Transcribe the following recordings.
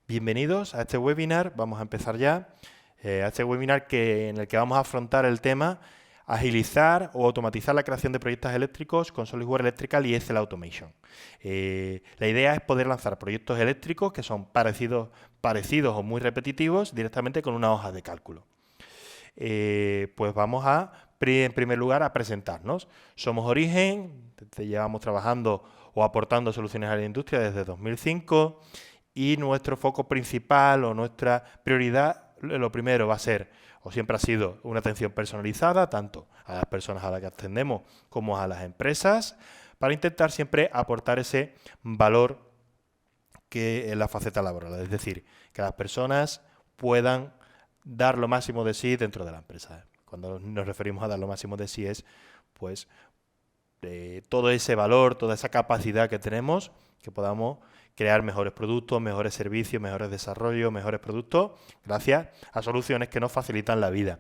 Bienvenidos a este webinar, vamos a empezar ya, a este webinar en el que vamos a afrontar el tema agilizar o automatizar la creación de proyectos eléctricos con SolidWorks Electrical y Excel Automation. La idea es poder lanzar proyectos eléctricos que son parecidos o muy repetitivos directamente con una hoja de cálculo. Pues vamos en primer lugar, a presentarnos. Somos Origen, llevamos trabajando o aportando soluciones a la industria desde 2005 y nuestro foco principal o nuestra prioridad, lo primero va a ser, o siempre ha sido, una atención personalizada, tanto a las personas a las que atendemos como a las empresas, para intentar siempre aportar ese valor que en la faceta laboral, es decir, que las personas puedan dar lo máximo de sí dentro de la empresa. Cuando nos referimos a dar lo máximo de sí es, pues, todo ese valor, toda esa capacidad que tenemos, que podamos crear mejores productos, mejores servicios, mejores desarrollos, mejores productos, gracias a soluciones que nos facilitan la vida.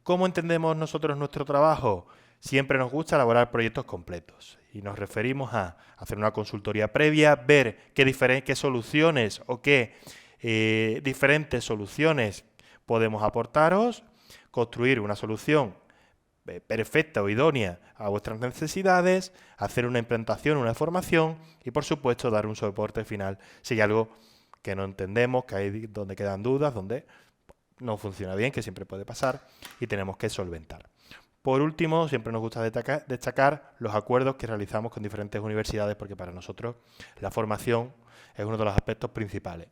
¿Cómo entendemos nosotros nuestro trabajo? Siempre nos gusta elaborar proyectos completos y nos referimos a hacer una consultoría previa, ver qué soluciones o qué diferentes soluciones podemos aportaros, construir una solución perfecta o idónea a vuestras necesidades, hacer una implantación, una formación y, por supuesto, dar un soporte final si hay algo que no entendemos, que hay donde quedan dudas, donde no funciona bien, que siempre puede pasar y tenemos que solventar. Por último, siempre nos gusta destacar los acuerdos que realizamos con diferentes universidades porque para nosotros la formación es uno de los aspectos principales.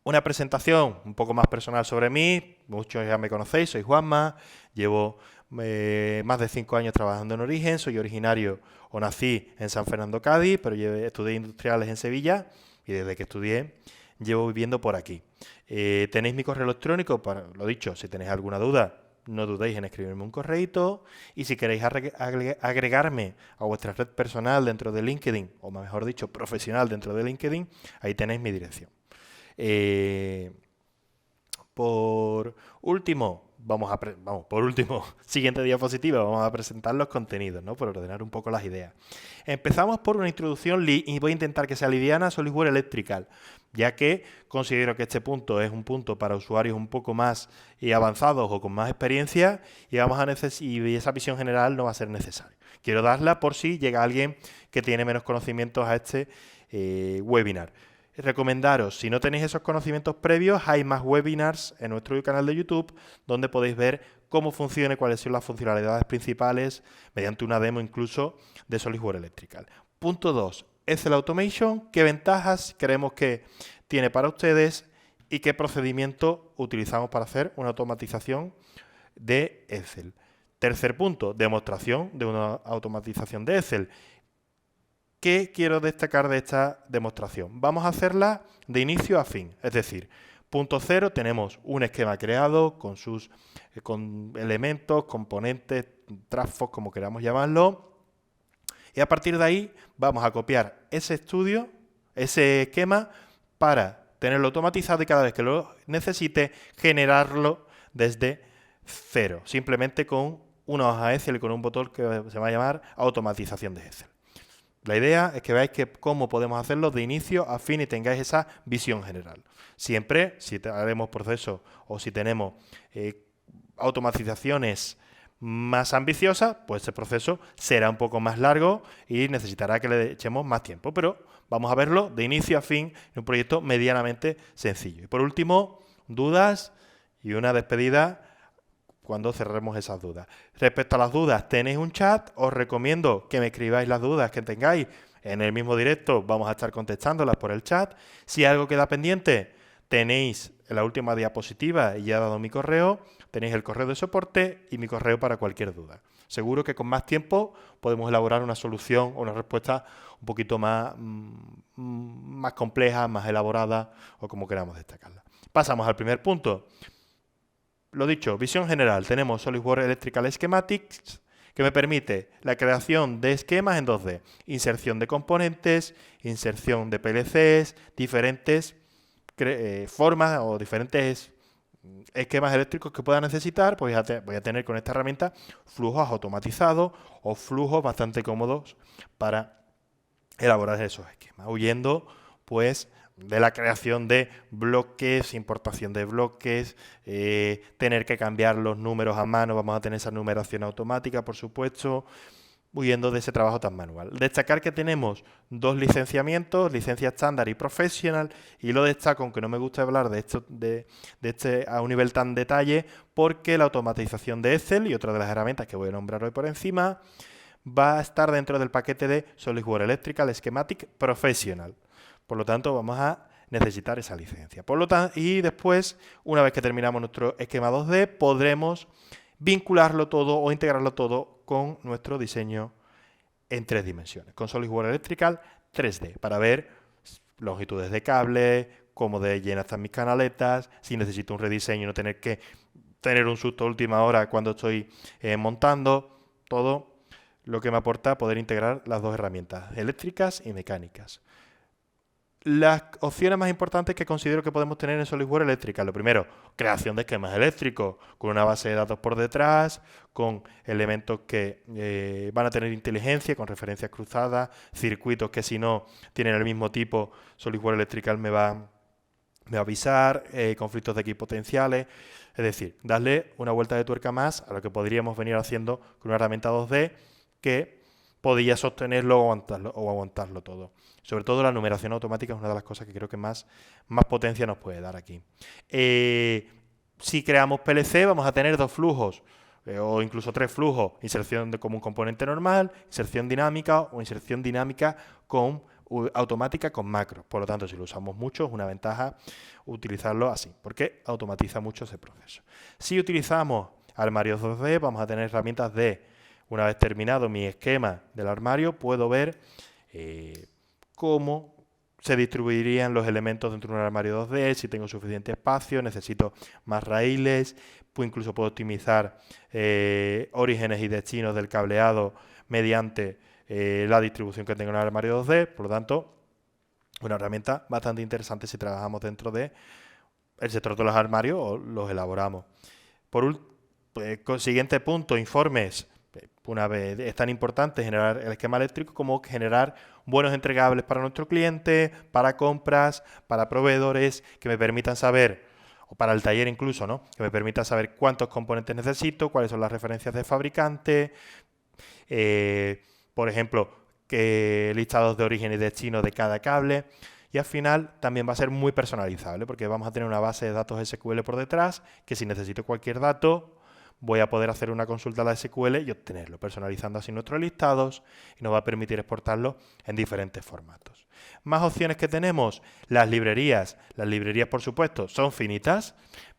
Una presentación un poco más personal sobre mí, muchos ya me conocéis, soy Juanma, llevo más de 5 años trabajando en Origen, soy originario o nací en San Fernando, Cádiz, pero estudié industriales en Sevilla y desde que estudié llevo viviendo por aquí. Tenéis mi correo electrónico, lo dicho, si tenéis alguna duda, no dudéis en escribirme un correíto y si queréis agregarme a vuestra red personal dentro de LinkedIn, o mejor dicho, profesional dentro de LinkedIn, ahí tenéis mi dirección. Por último, siguiente diapositiva, vamos a presentar los contenidos, ¿no? Por ordenar un poco las ideas. Empezamos por una introducción y voy a intentar que sea liviana a SolidWorks Electrical, ya que considero que este punto es un punto para usuarios un poco más avanzados o con más experiencia y y esa visión general no va a ser necesaria. Quiero darla por si llega alguien que tiene menos conocimientos a este webinar. Recomendaros, si no tenéis esos conocimientos previos, hay más webinars en nuestro canal de YouTube donde podéis ver cómo funciona y cuáles son las funcionalidades principales mediante una demo incluso de SolidWorks Electrical. Punto 2. Excel Automation. ¿Qué ventajas creemos que tiene para ustedes y qué procedimiento utilizamos para hacer una automatización de Excel? Tercer punto, demostración de una automatización de Excel. ¿Qué quiero destacar de esta demostración? Vamos a hacerla de inicio a fin, es decir, punto cero tenemos un esquema creado con elementos, componentes, trafos, como queramos llamarlo, y a partir de ahí vamos a copiar ese esquema, para tenerlo automatizado y cada vez que lo necesite generarlo desde cero, simplemente con una hoja Excel y con un botón que se va a llamar automatización de Excel. La idea es que veáis cómo podemos hacerlo de inicio a fin y tengáis esa visión general. Siempre, si haremos procesos o si tenemos automatizaciones más ambiciosas, pues ese proceso será un poco más largo y necesitará que le echemos más tiempo. Pero vamos a verlo de inicio a fin en un proyecto medianamente sencillo. Y por último, dudas y una despedida cuando cerremos esas dudas. Respecto a las dudas, tenéis un chat, os recomiendo que me escribáis las dudas que tengáis en el mismo directo, vamos a estar contestándolas por el chat. Si algo queda pendiente, tenéis en la última diapositiva, y ya he dado mi correo, tenéis el correo de soporte y mi correo para cualquier duda. Seguro que con más tiempo podemos elaborar una solución o una respuesta un poquito más compleja, más elaborada o como queramos destacarla. Pasamos al primer punto. Lo dicho, visión general. Tenemos SolidWorks Electrical Schematics, que me permite la creación de esquemas en 2D, inserción de componentes, inserción de PLCs, diferentes formas o diferentes esquemas eléctricos que pueda necesitar. Pues voy a tener con esta herramienta flujos automatizados o flujos bastante cómodos para elaborar esos esquemas, huyendo pues de la creación de bloques, importación de bloques, tener que cambiar los números a mano, vamos a tener esa numeración automática, por supuesto, huyendo de ese trabajo tan manual. Destacar que tenemos dos licenciamientos, licencia estándar y professional, y lo destaco, aunque no me gusta hablar de esto a un nivel tan detalle, porque la automatización de Excel y otra de las herramientas que voy a nombrar hoy por encima va a estar dentro del paquete de SolidWorks Electrical Schematic Professional. Por lo tanto, vamos a necesitar esa licencia. Por lo tanto, y después, una vez que terminamos nuestro esquema 2D, podremos vincularlo todo o integrarlo todo con nuestro diseño en 3 dimensiones, con SolidWorks Electrical 3D, para ver longitudes de cable, cómo de llenas están mis canaletas, si necesito un rediseño y no tener que tener un susto a última hora cuando estoy montando, todo lo que me aporta poder integrar las dos herramientas, eléctricas y mecánicas. Las opciones más importantes que considero que podemos tener en SolidWorks Electrical. Lo primero, creación de esquemas eléctricos con una base de datos por detrás, con elementos que van a tener inteligencia, con referencias cruzadas, circuitos que si no tienen el mismo tipo, SolidWorks Electrical me va a avisar, conflictos de equipotenciales. Es decir, darle una vuelta de tuerca más a lo que podríamos venir haciendo con una herramienta 2D que podía sostenerlo o aguantarlo todo. Sobre todo la numeración automática es una de las cosas que creo que más potencia nos puede dar aquí. Si creamos PLC vamos a tener 2 flujos o incluso 3 flujos. Inserción como un componente normal, inserción dinámica o inserción dinámica automática con macros. Por lo tanto, si lo usamos mucho es una ventaja utilizarlo así, porque automatiza mucho ese proceso. Si utilizamos armarios 2D vamos a tener herramientas una vez terminado mi esquema del armario, puedo ver cómo se distribuirían los elementos dentro de un armario 2D, si tengo suficiente espacio, necesito más raíles, incluso puedo optimizar orígenes y destinos del cableado mediante la distribución que tengo en el armario 2D. Por lo tanto, una herramienta bastante interesante si trabajamos dentro del sector de los armarios o los elaboramos. Siguiente punto, informes. Una vez es tan importante generar el esquema eléctrico como generar buenos entregables para nuestro cliente, para compras, para proveedores, que me permitan saber, o para el taller incluso, ¿no? Que me permitan saber cuántos componentes necesito, cuáles son las referencias de fabricante, por ejemplo, listados de origen y destino de cada cable. Y al final también va a ser muy personalizable porque vamos a tener una base de datos SQL por detrás que si necesito cualquier dato voy a poder hacer una consulta a la SQL y obtenerlo, personalizando así nuestros listados y nos va a permitir exportarlo en diferentes formatos. Más opciones que tenemos, las librerías. Las librerías, por supuesto, son finitas,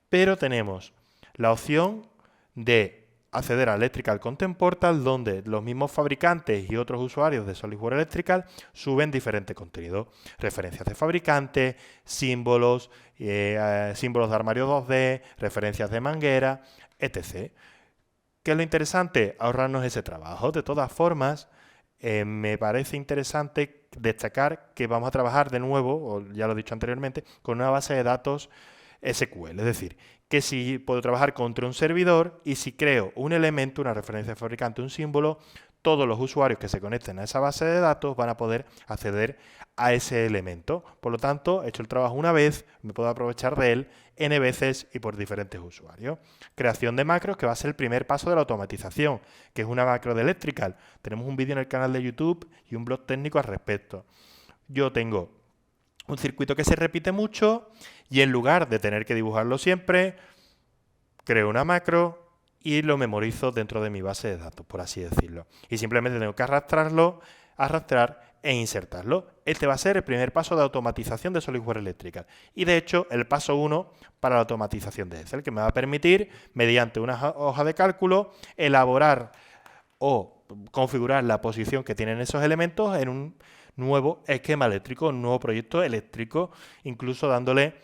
pero tenemos la opción de acceder a Electrical Content Portal, donde los mismos fabricantes y otros usuarios de SolidWorks Electrical suben diferente contenido. Referencias de fabricantes, símbolos, símbolos de armario 2D, referencias de manguera, etc. ¿Qué es lo interesante? Ahorrarnos ese trabajo. De todas formas, me parece interesante destacar que vamos a trabajar de nuevo, o ya lo he dicho anteriormente, con una base de datos SQL. Es decir, que si puedo trabajar contra un servidor y si creo un elemento, una referencia de fabricante, un símbolo, todos los usuarios que se conecten a esa base de datos van a poder acceder a ese elemento. Por lo tanto, he hecho el trabajo una vez, me puedo aprovechar de él n veces y por diferentes usuarios. Creación de macros, que va a ser el primer paso de la automatización, que es una macro de Electrical. Tenemos un vídeo en el canal de YouTube y un blog técnico al respecto. Yo tengo un circuito que se repite mucho y en lugar de tener que dibujarlo siempre, creo una macro y lo memorizo dentro de mi base de datos, por así decirlo. Y simplemente tengo que arrastrar e insertarlo. Este va a ser el primer paso de automatización de SolidWorks Electrical. Y de hecho, el paso 1 para la automatización de Excel, que me va a permitir, mediante una hoja de cálculo, elaborar o configurar la posición que tienen esos elementos en un nuevo esquema eléctrico, un nuevo proyecto eléctrico, incluso dándole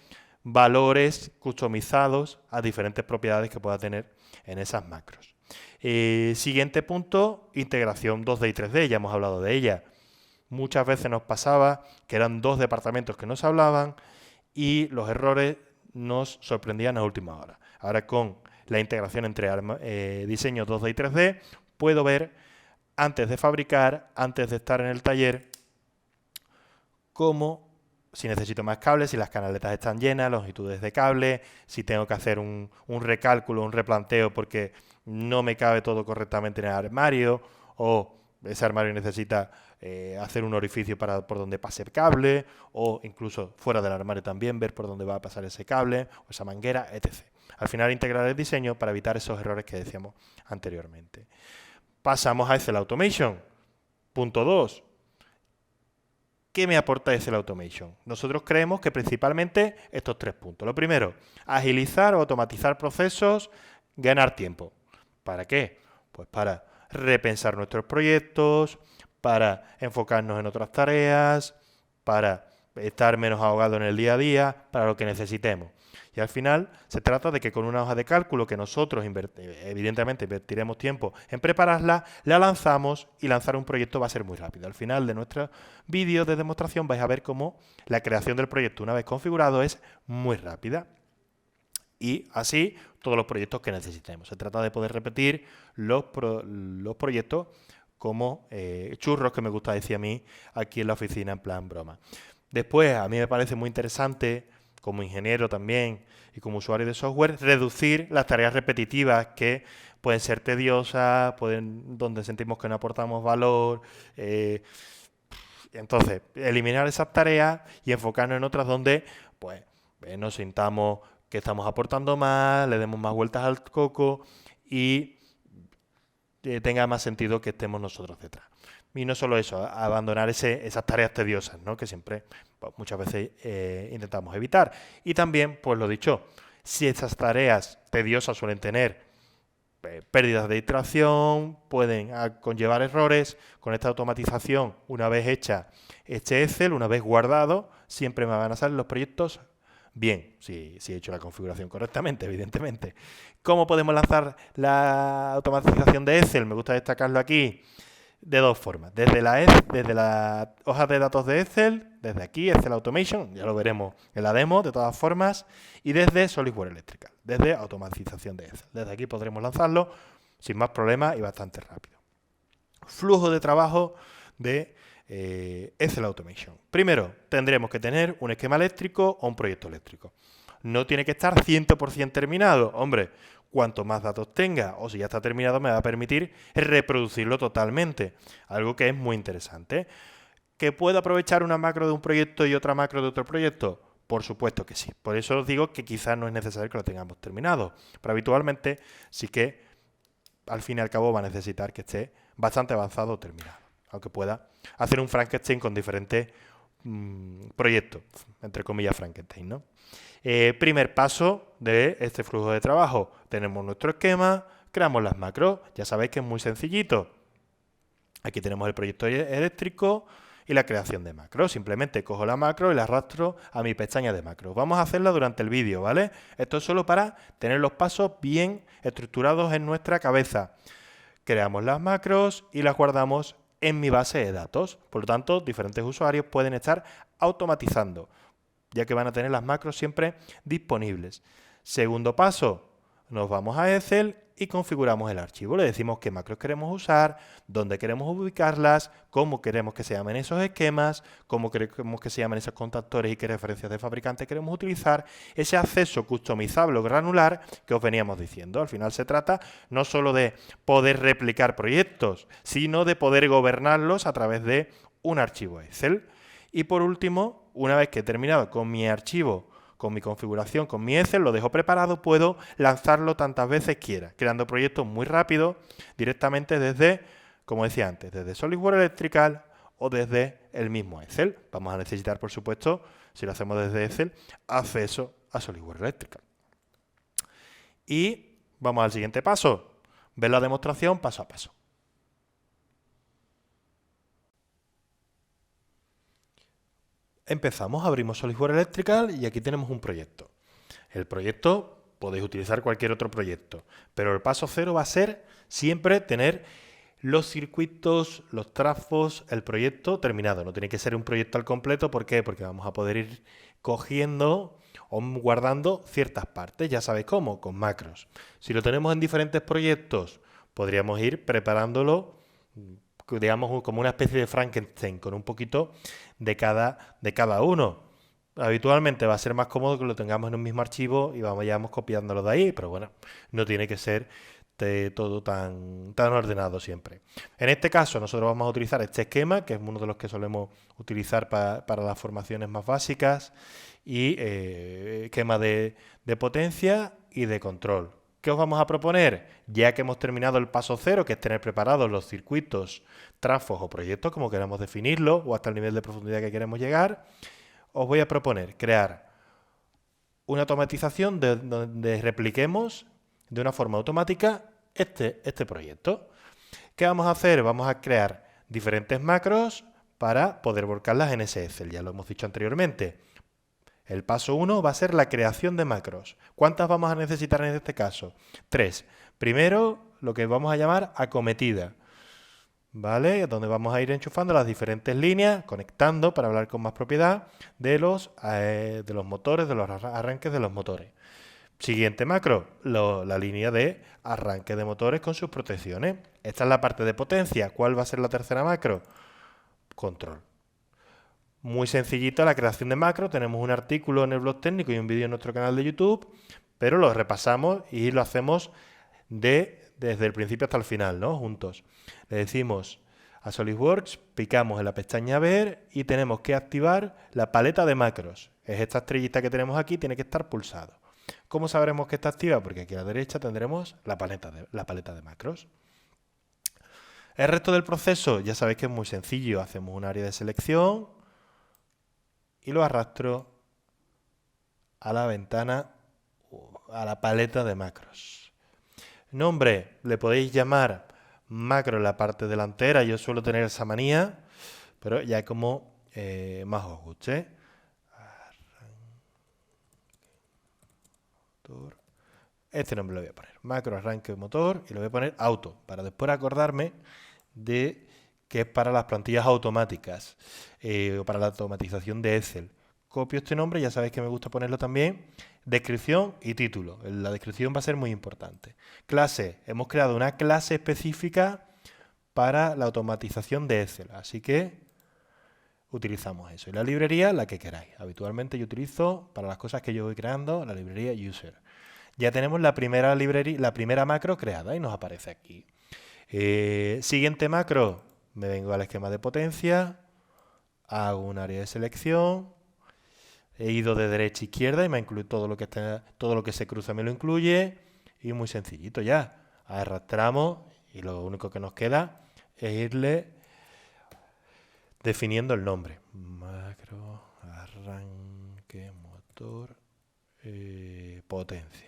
valores customizados a diferentes propiedades que pueda tener en esas macros. Siguiente punto, integración 2D y 3D, ya hemos hablado de ella. Muchas veces nos pasaba que eran dos departamentos que no se hablaban y los errores nos sorprendían a última hora. Ahora con la integración entre diseños 2D y 3D, puedo ver antes de fabricar, antes de estar en el taller, cómo si necesito más cables, si las canaletas están llenas, longitudes de cable, si tengo que hacer un recálculo, un replanteo porque no me cabe todo correctamente en el armario, o ese armario necesita hacer un orificio por donde pase el cable, o incluso fuera del armario también ver por dónde va a pasar ese cable, o esa manguera, etc. Al final integrar el diseño para evitar esos errores que decíamos anteriormente. Pasamos a Excel Automation. Punto 2. ¿Qué me aporta Excel Automation? Nosotros creemos que principalmente estos 3 puntos. Lo primero, agilizar o automatizar procesos, ganar tiempo. ¿Para qué? Pues para repensar nuestros proyectos, para enfocarnos en otras tareas, para estar menos ahogados en el día a día, para lo que necesitemos. Y al final se trata de que con una hoja de cálculo que nosotros evidentemente invertiremos tiempo en prepararla, la lanzamos y lanzar un proyecto va a ser muy rápido. Al final de nuestro vídeo de demostración vais a ver cómo la creación del proyecto una vez configurado es muy rápida. Y así todos los proyectos que necesitemos. Se trata de poder repetir los proyectos como churros, que me gusta decir a mí aquí en la oficina en plan broma. Después, a mí me parece muy interesante, como ingeniero también y como usuario de software, reducir las tareas repetitivas que pueden ser tediosas, donde sentimos que no aportamos valor. Entonces, eliminar esas tareas y enfocarnos en otras donde pues nos sintamos que estamos aportando más, le demos más vueltas al coco y tenga más sentido que estemos nosotros detrás. Y no solo eso, abandonar esas tareas tediosas, ¿no? Que siempre pues, muchas veces intentamos evitar. Y también, pues lo dicho, si esas tareas tediosas suelen tener pérdidas de iteración, pueden conllevar errores, con esta automatización, una vez hecha este Excel, una vez guardado, siempre me van a salir los proyectos bien, si he hecho la configuración correctamente, evidentemente. ¿Cómo podemos lanzar la automatización de Excel? Me gusta destacarlo aquí de dos formas. Desde la hoja de datos de Excel, desde aquí, Excel Automation, ya lo veremos en la demo, de todas formas, y desde SolidWorks Electrical, desde automatización de Excel. Desde aquí podremos lanzarlo sin más problemas y bastante rápido. Flujo de trabajo de Excel Automation. Primero, tendremos que tener un esquema eléctrico o un proyecto eléctrico. No tiene que estar 100% terminado. Hombre, cuanto más datos tenga o si ya está terminado me va a permitir reproducirlo totalmente. Algo que es muy interesante. ¿Que puedo aprovechar una macro de un proyecto y otra macro de otro proyecto? Por supuesto que sí. Por eso os digo que quizás no es necesario que lo tengamos terminado. Pero habitualmente sí que al fin y al cabo va a necesitar que esté bastante avanzado o terminado. Aunque pueda hacer un Frankenstein con diferentes proyectos, entre comillas Frankenstein, ¿no? Primer paso de este flujo de trabajo. Tenemos nuestro esquema, creamos las macros. Ya sabéis que es muy sencillito. Aquí tenemos el proyecto eléctrico y la creación de macros. Simplemente cojo la macro y la arrastro a mi pestaña de macros. Vamos a hacerla durante el vídeo, ¿vale? Esto es solo para tener los pasos bien estructurados en nuestra cabeza. Creamos las macros y las guardamos en mi base de datos. Por lo tanto, diferentes usuarios pueden estar automatizando, ya que van a tener las macros siempre disponibles. Segundo paso, nos vamos a Excel y configuramos el archivo. Le decimos qué macros queremos usar, dónde queremos ubicarlas, cómo queremos que se llamen esos esquemas, cómo queremos que se llamen esos contactores y qué referencias de fabricante queremos utilizar, ese acceso customizable o granular que os veníamos diciendo. Al final se trata no solo de poder replicar proyectos, sino de poder gobernarlos a través de un archivo Excel. Y por último, una vez que he terminado con mi archivo, con mi configuración, con mi Excel, lo dejo preparado, puedo lanzarlo tantas veces quiera, creando proyectos muy rápidos directamente desde, como decía antes, desde SolidWorks Electrical o desde el mismo Excel. Vamos a necesitar, por supuesto, si lo hacemos desde Excel, acceso a SolidWorks Electrical. Y vamos al siguiente paso, ver la demostración paso a paso. Empezamos, abrimos SolidWorks Electrical y aquí tenemos un proyecto. El proyecto, podéis utilizar cualquier otro proyecto, pero el paso cero va a ser siempre tener los circuitos, los trazos, el proyecto terminado. No tiene que ser un proyecto al completo, ¿por qué? Porque vamos a poder ir cogiendo o guardando ciertas partes, ya sabéis cómo, con macros. Si lo tenemos en diferentes proyectos, podríamos ir preparándolo, digamos, como una especie de Frankenstein, con un poquito de cada uno. Habitualmente va a ser más cómodo que lo tengamos en un mismo archivo y vayamos copiándolo de ahí, pero bueno, no tiene que ser todo tan ordenado siempre. En este caso nosotros vamos a utilizar este esquema, que es uno de los que solemos utilizar para las formaciones más básicas, y esquema de potencia y de control. ¿Qué os vamos a proponer? Ya que hemos terminado el paso cero, que es tener preparados los circuitos, trafos o proyectos, como queramos definirlo, o hasta el nivel de profundidad que queremos llegar, os voy a proponer crear una automatización donde repliquemos de una forma automática este proyecto. ¿Qué vamos a hacer? Vamos a crear diferentes macros para poder volcarlas en ese Excel, ya lo hemos dicho anteriormente. El paso 1 va a ser la creación de macros. ¿Cuántas vamos a necesitar en este caso? 3. Primero, lo que vamos a llamar acometida, ¿vale? Donde vamos a ir enchufando las diferentes líneas, conectando, para hablar con más propiedad, de los motores, de los arranques de los motores. Siguiente macro, la línea de arranque de motores con sus protecciones. Esta es la parte de potencia. ¿Cuál va a ser la tercera macro? Control. Muy sencillito la creación de macro. Tenemos un artículo en el blog técnico y un vídeo en nuestro canal de YouTube, pero lo repasamos y lo hacemos desde el principio hasta el final, ¿no? Juntos. Le decimos a SolidWorks, picamos en la pestaña Ver y tenemos que activar la paleta de macros. Es esta estrellita que tenemos aquí, tiene que estar pulsado. ¿Cómo sabremos que está activa? Porque aquí a la derecha tendremos la paleta de macros. El resto del proceso ya sabéis que es muy sencillo. Hacemos un área de selección y lo arrastro a la ventana, a la paleta de macros. Nombre, le podéis llamar macro en la parte delantera. Yo suelo tener esa manía, pero ya como más os guste. Este nombre lo voy a poner, macro arranque motor, y lo voy a poner auto, para después acordarme de que es para las plantillas automáticas o para la automatización de Excel. Copio este nombre, ya sabéis que me gusta ponerlo también, descripción y título. La descripción va a ser muy importante. Clase, hemos creado una clase específica para la automatización de Excel, así que utilizamos eso. Y la librería, la que queráis. Habitualmente yo utilizo, para las cosas que yo voy creando, la librería user. Ya tenemos la primera macro creada y nos aparece aquí. Siguiente macro, me vengo al esquema de potencia, hago un área de selección, he ido de derecha a izquierda y me incluye todo lo que se cruza me lo incluye, y muy sencillito ya. Arrastramos y lo único que nos queda es irle definiendo el nombre. Macro, arranque, motor, potencia.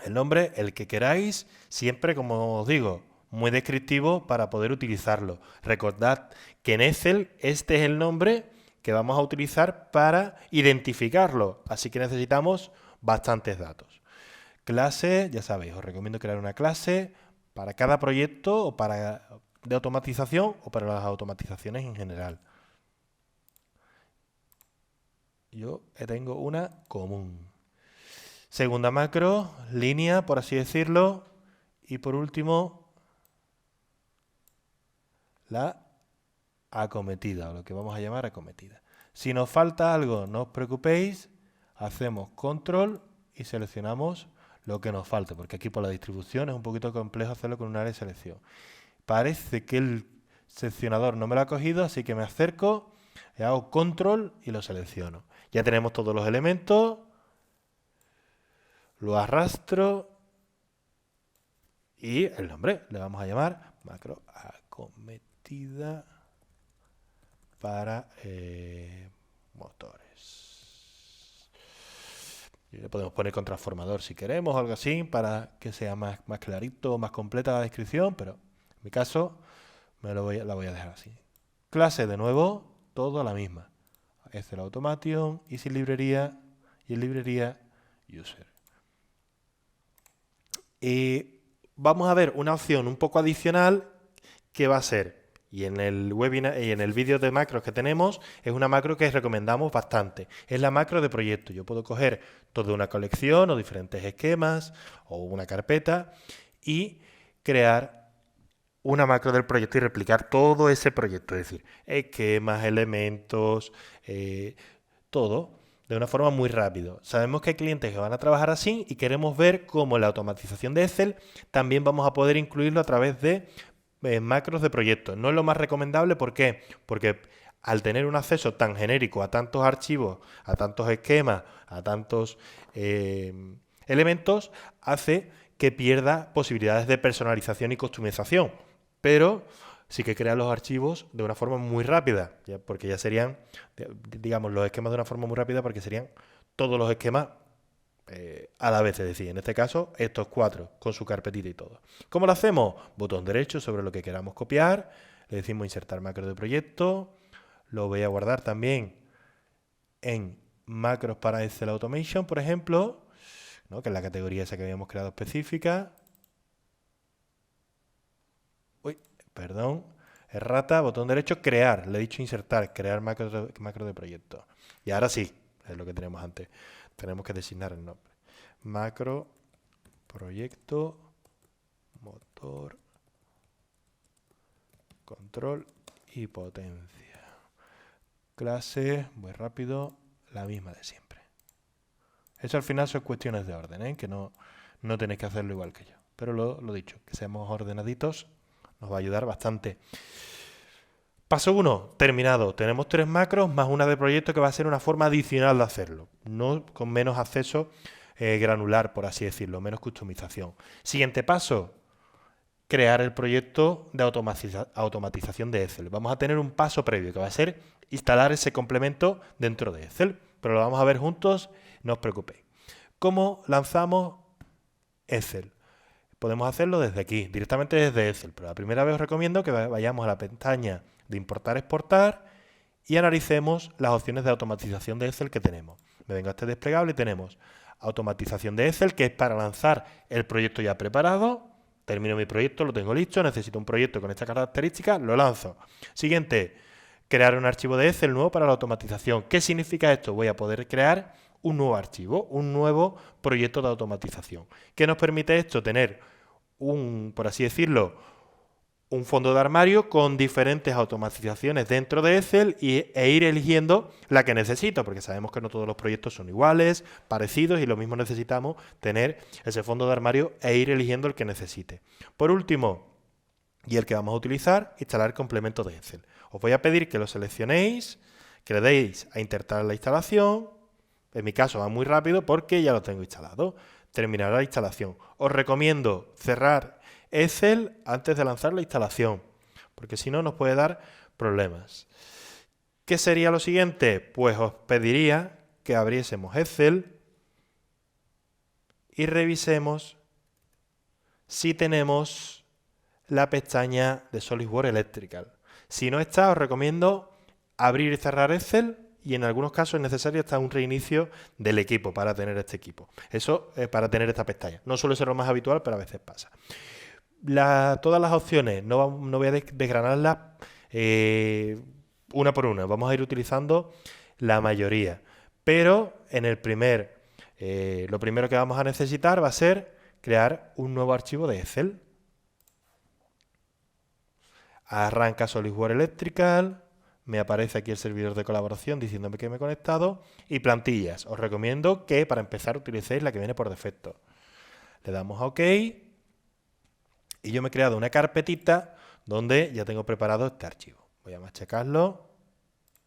El nombre, el que queráis, siempre, como os digo, muy descriptivo para poder utilizarlo. Recordad que en Excel este es el nombre que vamos a utilizar para identificarlo, así que necesitamos bastantes datos. Clase, ya sabéis, os recomiendo crear una clase para cada proyecto o de automatización o para las automatizaciones en general. Yo tengo una común. Segunda macro, línea, por así decirlo. Y por último, la acometida, o lo que vamos a llamar acometida. Si nos falta algo, no os preocupéis, hacemos control y seleccionamos lo que nos falte, porque aquí por la distribución es un poquito complejo hacerlo con un área de selección. Parece que el seleccionador no me lo ha cogido, así que me acerco, le hago control y lo selecciono. Ya tenemos todos los elementos. Lo arrastro y el nombre le vamos a llamar macro acometida para motores. Y le podemos poner con transformador si queremos o algo así para que sea más clarito, más completa la descripción, pero en mi caso la voy a dejar así. Clase de nuevo, todo la misma. Excel Automation, Easy Librería y en librería User. Y vamos a ver una opción un poco adicional que va a ser, y en el webinar y en el vídeo de macros que tenemos, es una macro que recomendamos bastante. Es la macro de proyecto. Yo puedo coger toda una colección o diferentes esquemas o una carpeta y crear una macro del proyecto y replicar todo ese proyecto. Es decir, esquemas, elementos, todo de una forma muy rápida. Sabemos que hay clientes que van a trabajar así y queremos ver cómo la automatización de Excel también vamos a poder incluirlo a través de macros de proyectos. No es lo más recomendable, ¿por qué? Porque al tener un acceso tan genérico a tantos archivos, a tantos esquemas, a tantos elementos, hace que pierda posibilidades de personalización y customización. Pero sí que crea los archivos de una forma muy rápida, porque ya serían, digamos, los esquemas de una forma muy rápida, porque serían todos los esquemas a la vez, es decir, en este caso, estos 4 con su carpetita y todo. ¿Cómo lo hacemos? Botón derecho sobre lo que queramos copiar, le decimos insertar macro de proyecto, lo voy a guardar también en macros para Excel Automation, por ejemplo, ¿no? Que es la categoría esa que habíamos creado específica. Uy, perdón, errata, botón derecho, crear, le he dicho insertar, crear macro de proyecto. Y ahora sí, es lo que tenemos antes. Tenemos que designar el nombre. Macro, proyecto, motor, control y potencia. Clase, muy rápido, la misma de siempre. Eso al final son cuestiones de orden, que no tenéis que hacerlo igual que yo. Pero lo dicho, que seamos ordenaditos nos va a ayudar bastante. Paso 1, terminado. Tenemos 3 macros más una de proyecto que va a ser una forma adicional de hacerlo, no con menos acceso granular, por así decirlo, menos customización. Siguiente paso, crear el proyecto de automatización de Excel. Vamos a tener un paso previo que va a ser instalar ese complemento dentro de Excel, pero lo vamos a ver juntos, no os preocupéis. ¿Cómo lanzamos Excel? Podemos hacerlo desde aquí, directamente desde Excel, pero la primera vez os recomiendo que vayamos a la pestaña de importar, exportar y analicemos las opciones de automatización de Excel que tenemos. Me vengo a este desplegable y tenemos automatización de Excel, que es para lanzar el proyecto ya preparado. Termino mi proyecto, lo tengo listo, necesito un proyecto con esta característica, lo lanzo. Siguiente, crear un archivo de Excel nuevo para la automatización. ¿Qué significa esto? Voy a poder crear un nuevo archivo, un nuevo proyecto de automatización. ¿Qué nos permite esto? Tener por así decirlo, un fondo de armario con diferentes automatizaciones dentro de Excel e ir eligiendo la que necesito, porque sabemos que no todos los proyectos son iguales, parecidos, y lo mismo necesitamos tener ese fondo de armario e ir eligiendo el que necesite. Por último, y el que vamos a utilizar, instalar complemento de Excel. Os voy a pedir que lo seleccionéis, que le deis a intentar la instalación. En mi caso va muy rápido porque ya lo tengo instalado. Terminará la instalación. Os recomiendo cerrar Excel antes de lanzar la instalación, porque si no nos puede dar problemas. ¿Qué sería lo siguiente? Pues os pediría que abriésemos Excel y revisemos si tenemos la pestaña de SolidWorks Electrical. Si no está, os recomiendo abrir y cerrar Excel, y en algunos casos es necesario hasta un reinicio del equipo para tener este equipo. Eso para tener esta pestaña. No suele ser lo más habitual, pero a veces pasa. Todas las opciones, no voy a desgranarlas una por una. Vamos a ir utilizando la mayoría. Pero en el lo primero que vamos a necesitar va a ser crear un nuevo archivo de Excel. Arranca SolidWorks Electrical. Me aparece aquí el servidor de colaboración diciéndome que me he conectado. Y plantillas. Os recomiendo que para empezar utilicéis la que viene por defecto. Le damos a OK. Y yo me he creado una carpetita donde ya tengo preparado este archivo. Voy a machacarlo,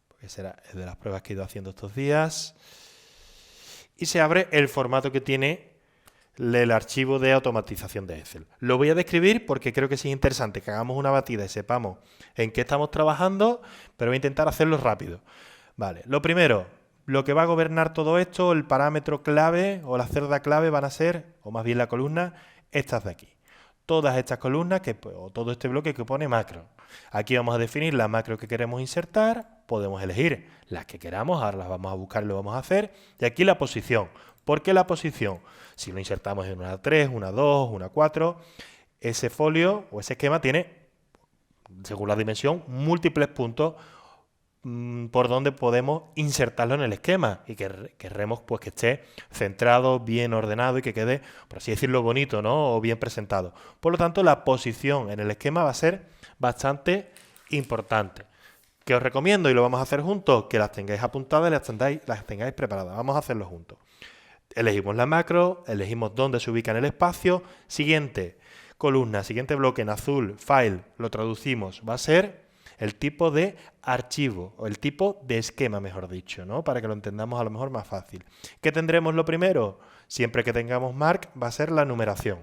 porque es de las pruebas que he ido haciendo estos días. Y se abre el formato que tiene el archivo de automatización de Excel. Lo voy a describir porque creo que sí es interesante que hagamos una batida y sepamos en qué estamos trabajando, pero voy a intentar hacerlo rápido. Vale, lo primero, lo que va a gobernar todo esto, el parámetro clave o la celda clave van a ser, o más bien la columna, estas de aquí. Todas estas columnas, o todo este bloque que pone macro. Aquí vamos a definir la macro que queremos insertar, podemos elegir las que queramos, ahora las vamos a buscar y lo vamos a hacer. Y aquí la posición. ¿Por qué la posición? Si lo insertamos en una 3, una 2, una 4, ese folio o ese esquema tiene, según la dimensión, múltiples puntos por donde podemos insertarlo en el esquema y querremos pues que esté centrado, bien ordenado y que quede, por así decirlo, bonito, ¿no? O bien presentado. Por lo tanto, la posición en el esquema va a ser bastante importante. ¿Qué os recomiendo? Y lo vamos a hacer juntos, que las tengáis apuntadas y las tengáis preparadas. Vamos a hacerlo juntos. Elegimos la macro, elegimos dónde se ubica en el espacio. Siguiente columna, siguiente bloque en azul, file, lo traducimos. Va a ser el tipo de archivo, o el tipo de esquema, mejor dicho, ¿no? Para que lo entendamos a lo mejor más fácil. ¿Qué tendremos lo primero? Siempre que tengamos mark, va a ser la numeración.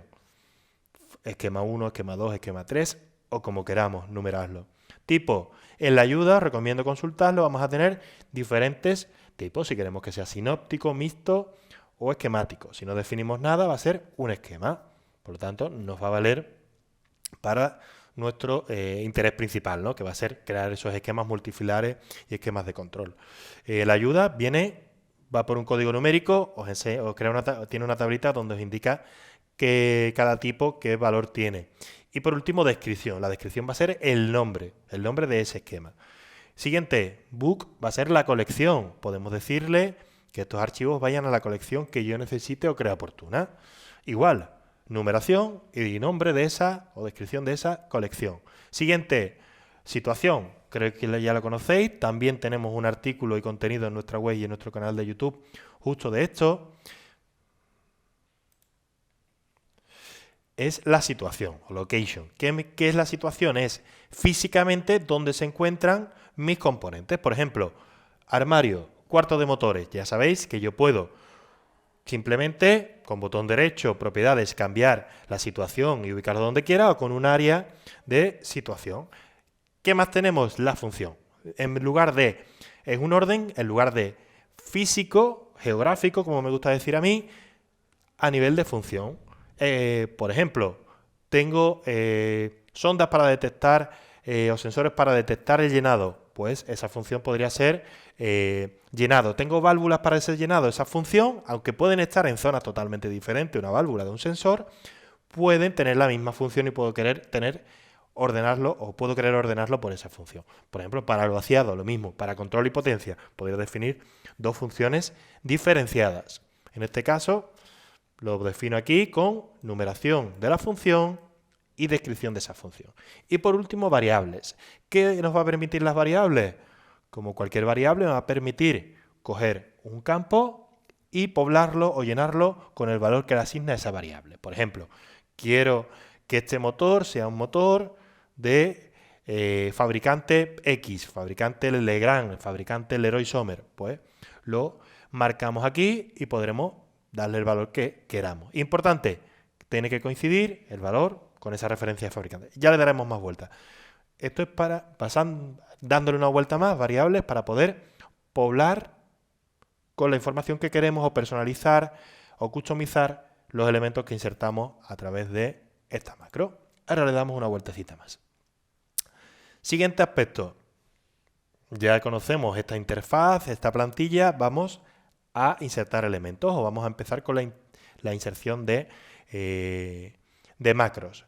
Esquema 1, esquema 2, esquema 3, o como queramos numerarlo. Tipo, en la ayuda, recomiendo consultarlo, vamos a tener diferentes tipos, si queremos que sea sinóptico, mixto o esquemático. Si no definimos nada, va a ser un esquema. Por lo tanto, nos va a valer para nuestro interés principal, ¿no? Que va a ser crear esos esquemas multifilares y esquemas de control. La ayuda va por un código numérico, tiene una tablita donde os indica que cada tipo qué valor tiene. Y por último, descripción. La descripción va a ser el nombre de ese esquema. Siguiente, book va a ser la colección. Podemos decirle que estos archivos vayan a la colección que yo necesite o crea oportuna. Igual, numeración y nombre de esa o descripción de esa colección. Siguiente, situación. Creo que ya lo conocéis. También tenemos un artículo y contenido en nuestra web y en nuestro canal de YouTube justo de esto. Es la situación o location. ¿Qué es la situación? Es físicamente donde se encuentran mis componentes. Por ejemplo, armario, cuarto de motores. Ya sabéis que yo puedo simplemente con botón derecho, propiedades, cambiar la situación y ubicarlo donde quiera o con un área de situación. ¿Qué más tenemos? La función. En un orden, en lugar de físico, geográfico, como me gusta decir a mí, a nivel de función. Por ejemplo, tengo sondas para detectar o sensores para detectar el llenado. Pues esa función podría ser llenado. Tengo válvulas para ese llenado. Esa función, aunque pueden estar en zonas totalmente diferentes, una válvula de un sensor, pueden tener la misma función y puedo querer ordenarlo por esa función. Por ejemplo, para el vaciado, lo mismo. Para control y potencia, podría definir dos funciones diferenciadas. En este caso, lo defino aquí con numeración de la función y descripción de esa función. Y por último, variables. ¿Qué nos va a permitir las variables? Como cualquier variable, me va a permitir coger un campo y poblarlo o llenarlo con el valor que le asigna a esa variable. Por ejemplo, quiero que este motor sea un motor de fabricante X, fabricante Legrand, fabricante Leroy Sommer. Pues lo marcamos aquí y podremos darle el valor que queramos. Importante, tiene que coincidir el valor con esa referencia de fabricante. Ya le daremos más vueltas. Esto es para dándole una vuelta más, variables, para poder poblar con la información que queremos o personalizar o customizar los elementos que insertamos a través de esta macro. Ahora le damos una vueltecita más. Siguiente aspecto. Ya conocemos esta interfaz, esta plantilla. Vamos a insertar elementos o vamos a empezar con la inserción de macros.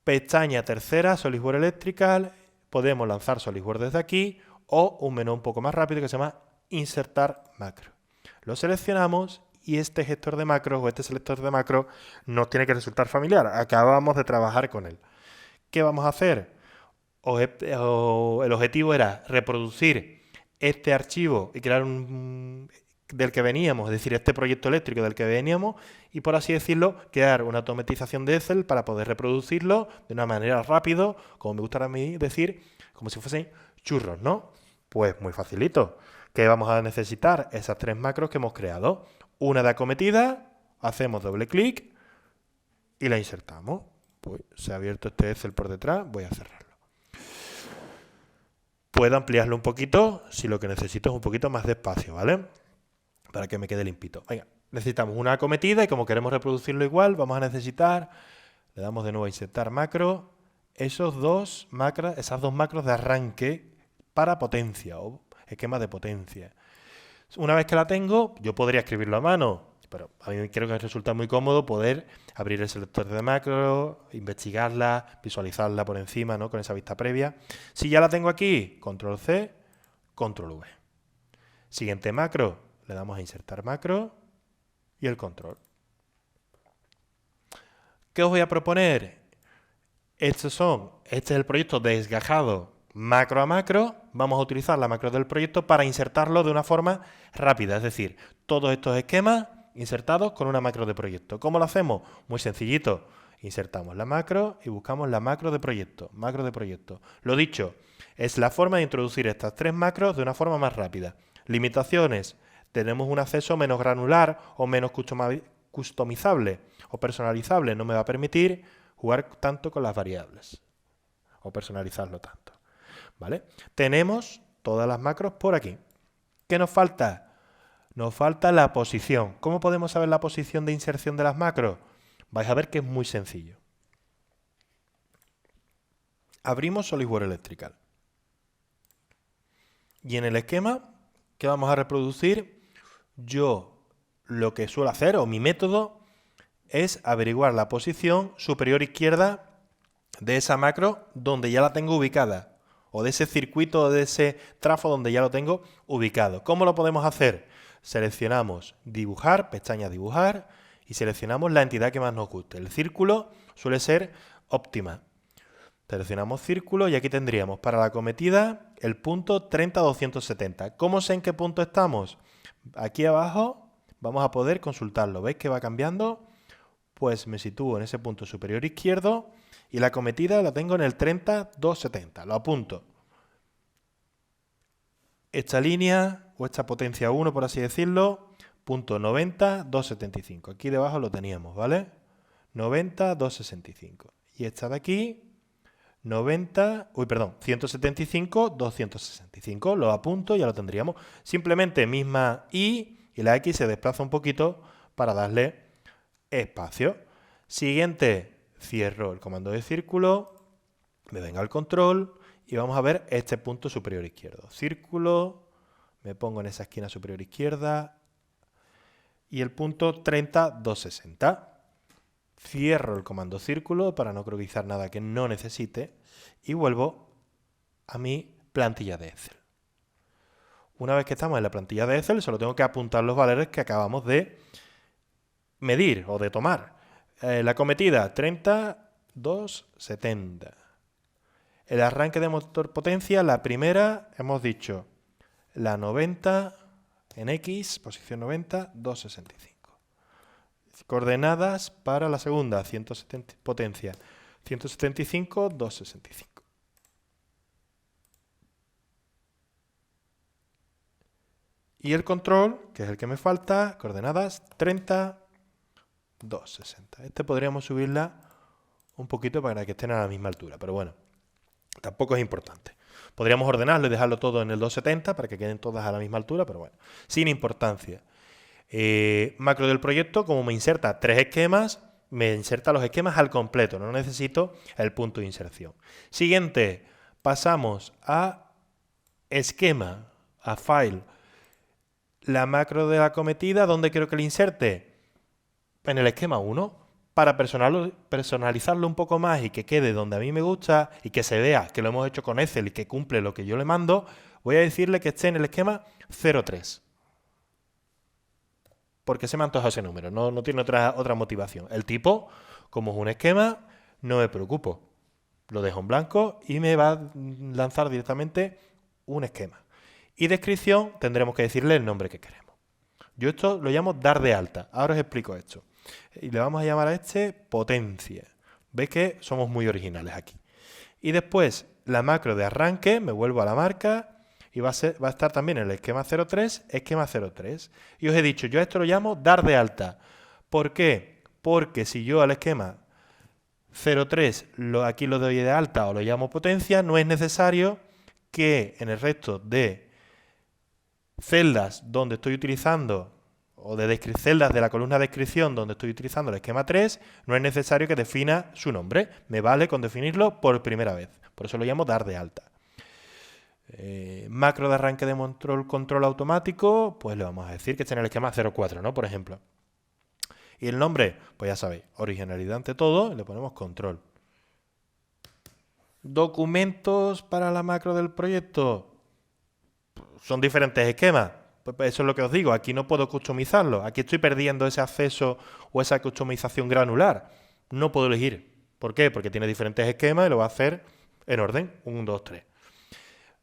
Pestaña tercera, SolidWorks Electrical. Podemos lanzar SolidWorks desde aquí o un menú un poco más rápido que se llama Insertar macro. Lo seleccionamos y este gestor de macros o este selector de macros nos tiene que resultar familiar. Acabamos de trabajar con él. ¿Qué vamos a hacer? El objetivo era reproducir este archivo y crear del que veníamos, es decir, este proyecto eléctrico del que veníamos y, por así decirlo, crear una automatización de Excel para poder reproducirlo de una manera rápida, como me gusta a mí decir, como si fuesen churros, ¿no? Pues muy facilito. ¿Qué vamos a necesitar? Esas tres macros que hemos creado. Una de acometida, hacemos doble clic y la insertamos. Pues se ha abierto este Excel por detrás, voy a cerrarlo. Puedo ampliarlo un poquito si lo que necesito es un poquito más de espacio, ¿vale? Para que me quede limpito. Venga, necesitamos una acometida y como queremos reproducirlo igual, vamos a necesitar, le damos de nuevo a insertar macro, esas dos macros de arranque para potencia o esquema de potencia. Una vez que la tengo, yo podría escribirlo a mano, pero a mí creo que me resulta muy cómodo poder abrir el selector de macro, investigarla, visualizarla por encima, ¿no? Con esa vista previa. Si ya la tengo aquí, control C, control V. Siguiente macro, le damos a insertar macro y el control. ¿Qué os voy a proponer? Este es el proyecto desgajado macro a macro vamos a utilizar la macro del proyecto para insertarlo de una forma rápida, es decir, todos estos esquemas insertados con una macro de proyecto. ¿Cómo lo hacemos? Muy sencillito. Insertamos la macro y buscamos la macro de proyecto. Macro de proyecto. Lo dicho, es la forma de introducir estas tres macros de una forma más rápida. Limitaciones. Tenemos un acceso menos granular o menos customizable o personalizable. No me va a permitir jugar tanto con las variables o personalizarlo tanto. ¿Vale? Tenemos todas las macros por aquí. ¿Qué nos falta? Nos falta la posición. ¿Cómo podemos saber la posición de inserción de las macros? Vais a ver que es muy sencillo. Abrimos SolidWorks Electrical. Y en el esquema que vamos a reproducir, yo lo que suelo hacer, o mi método, es averiguar la posición superior izquierda de esa macro donde ya la tengo ubicada, o de ese circuito o de ese trafo donde ya lo tengo ubicado. ¿Cómo lo podemos hacer? Seleccionamos dibujar, pestaña dibujar, y seleccionamos la entidad que más nos guste. El círculo suele ser óptima. Seleccionamos círculo y aquí tendríamos para la acometida el punto 30270. ¿Cómo sé en qué punto estamos? Aquí abajo vamos a poder consultarlo. ¿Veis que va cambiando? Pues me sitúo en ese punto superior izquierdo y la acometida la tengo en el 30270. Lo apunto. Esta línea o esta potencia 1, por así decirlo, punto 90,275. Aquí debajo lo teníamos, ¿vale? 90,265. Y esta de aquí, 175,265. Lo apunto, ya lo tendríamos. Simplemente misma y la X se desplaza un poquito para darle espacio. Siguiente, cierro el comando de círculo, me vengo al control y vamos a ver este punto superior izquierdo. Círculo, me pongo en esa esquina superior izquierda, y el punto 30,260. Cierro el comando círculo para no croquizar nada que no necesite y vuelvo a mi plantilla de Excel. Una vez que estamos en la plantilla de Excel, solo tengo que apuntar los valores que acabamos de medir o de tomar. La acometida 30,270. El arranque de motor potencia, la primera, hemos dicho, la 90 en X, posición 90,265. Coordenadas para la segunda, 170, potencia 175,265. Y el control, que es el que me falta, coordenadas 30,260. Este podríamos subirla un poquito para que estén a la misma altura, pero bueno, tampoco es importante. Podríamos ordenarlo y dejarlo todo en el 270 para que queden todas a la misma altura, pero bueno, sin importancia. Macro del proyecto, como me inserta tres esquemas, me inserta los esquemas al completo, no necesito el punto de inserción. Siguiente, pasamos a esquema, a file. La macro de la acometida, ¿dónde quiero que le inserte? En el esquema 1. Para personalizarlo un poco más y que quede donde a mí me gusta y que se vea que lo hemos hecho con Excel y que cumple lo que yo le mando, voy a decirle que esté en el esquema 03. Porque se me antoja ese número, no tiene otra motivación. El tipo, como es un esquema, no me preocupo. Lo dejo en blanco y me va a lanzar directamente un esquema. Y descripción, tendremos que decirle el nombre que queremos. Yo esto lo llamo dar de alta. Ahora os explico esto. Y le vamos a llamar a este potencia. ¿Veis que somos muy originales aquí? Y después, la macro de arranque, me vuelvo a la marca y va a estar también en el esquema 03, esquema 03. Y os he dicho, yo a esto lo llamo dar de alta. ¿Por qué? Porque si yo al esquema 03 aquí lo doy de alta o lo llamo potencia, no es necesario que en el resto de celdas donde estoy utilizando o de celdas de la columna de descripción donde estoy utilizando el esquema 3, no es necesario que defina su nombre. Me vale con definirlo por primera vez. Por eso lo llamo dar de alta. Macro de arranque de control automático, pues le vamos a decir que está en el esquema 04, ¿no? Por ejemplo. Y el nombre, pues ya sabéis, originalidad ante todo, le ponemos control. Documentos para la macro del proyecto. Son diferentes esquemas. Pues eso es lo que os digo, aquí no puedo customizarlo, aquí estoy perdiendo ese acceso o esa customización granular. No puedo elegir. ¿Por qué? Porque tiene diferentes esquemas y lo va a hacer en orden, 1, 2, 3.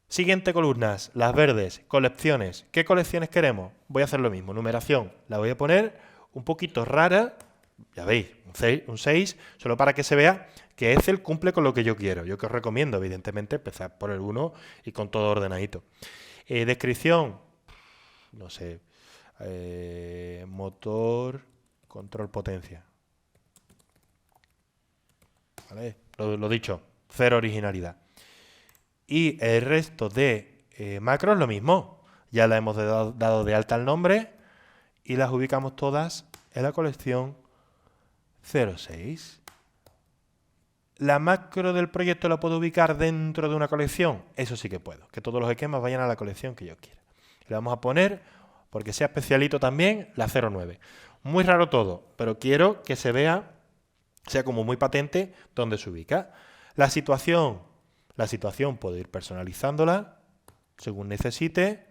Siguiente columnas, las verdes, colecciones. ¿Qué colecciones queremos? Voy a hacer lo mismo, numeración. La voy a poner un poquito rara, ya veis, un 6, solo para que se vea que Excel cumple con lo que yo quiero. Yo que os recomiendo, evidentemente, empezar por el 1 y con todo ordenadito. Descripción, no sé, motor, control, potencia. ¿Vale? Lo dicho, cero originalidad. Y el resto de macros lo mismo. Ya la hemos dado de alta el nombre y las ubicamos todas en la colección 06. ¿La macro del proyecto la puedo ubicar dentro de una colección? Eso sí que puedo. Que todos los esquemas vayan a la colección que yo quiera. Le vamos a poner, porque sea especialito también, la 09. Muy raro todo, pero quiero que se vea, sea como muy patente, dónde se ubica. La situación puedo ir personalizándola según necesite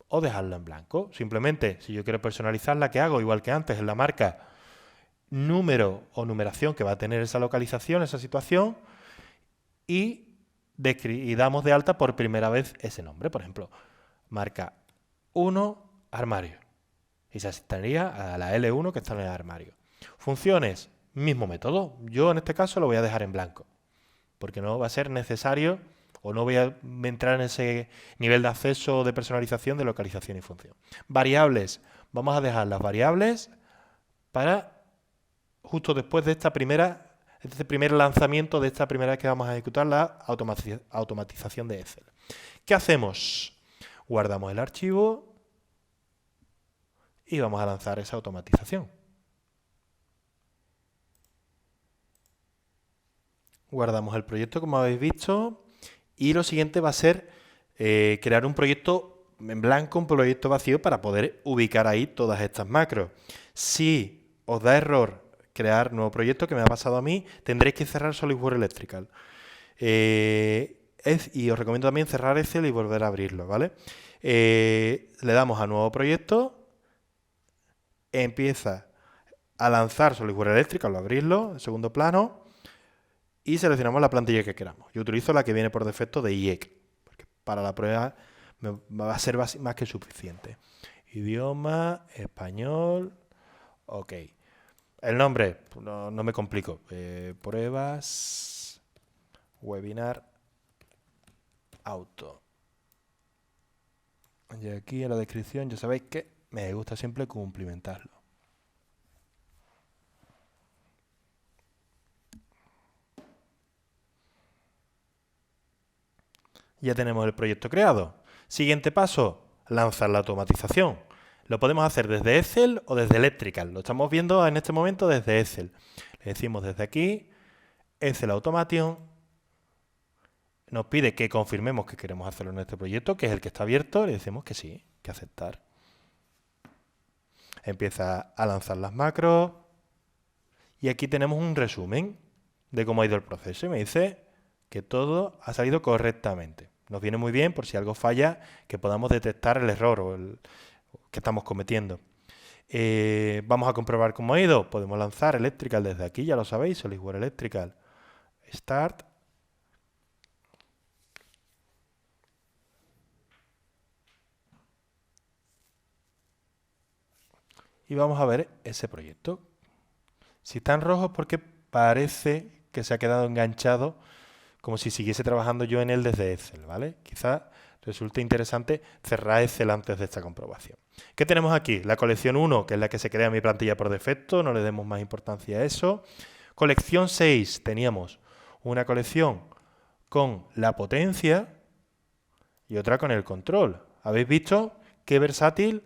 o dejarla en blanco. Simplemente, si yo quiero personalizarla, ¿qué hago? Igual que antes en la marca, número o numeración que va a tener esa localización, esa situación, y damos de alta por primera vez ese nombre. Por ejemplo, marca 1, armario. Y se asignaría a la L1 que está en el armario. Funciones, mismo método. Yo en este caso lo voy a dejar en blanco, porque no va a ser necesario o no voy a entrar en ese nivel de acceso de personalización de localización y función. Variables, vamos a dejar las variables para justo después de este primer lanzamiento, de esta primera vez que vamos a ejecutar la automatización de Excel. ¿Qué hacemos? Guardamos el archivo y vamos a lanzar esa automatización. Guardamos el proyecto como habéis visto y lo siguiente va a ser crear un proyecto en blanco, un proyecto vacío para poder ubicar ahí todas estas macros. Si os da error crear nuevo proyecto, que me ha pasado a mí, tendréis que cerrar SolidWorks Electrical. Y os recomiendo también cerrar Excel y volver a abrirlo, ¿vale? Le damos a nuevo proyecto, empieza a lanzar SolidWorks Electrical, abrirlo en segundo plano y seleccionamos la plantilla que queramos. Yo utilizo la que viene por defecto de IEC, porque para la prueba me va a ser más que suficiente. Idioma, español, ok. El nombre, no me complico. Pruebas, webinar, auto. Y aquí en la descripción ya sabéis que me gusta siempre cumplimentarlo. Ya tenemos el proyecto creado. Siguiente paso, lanzar la automatización. Lo podemos hacer desde Excel o desde Electrical. Lo estamos viendo en este momento desde Excel. Le decimos desde aquí, Excel Automation. Nos pide que confirmemos que queremos hacerlo en este proyecto, que es el que está abierto. Le decimos que sí, que aceptar. Empieza a lanzar las macros. Y aquí tenemos un resumen de cómo ha ido el proceso. Y me dice que todo ha salido correctamente. Nos viene muy bien por si algo falla, que podamos detectar el error o el que estamos cometiendo. Vamos a comprobar cómo ha ido. Podemos lanzar Electrical desde aquí, ya lo sabéis, SolidWorks Electrical. Start. Y vamos a ver ese proyecto. Si está en rojo es porque parece que se ha quedado enganchado como si siguiese trabajando yo en él desde Excel, ¿vale? Quizás resulte interesante cerrar Excel antes de esta comprobación. ¿Qué tenemos aquí? La colección 1, que es la que se crea en mi plantilla por defecto, no le demos más importancia a eso. Colección 6, teníamos una colección con la potencia y otra con el control. ¿Habéis visto qué versátil?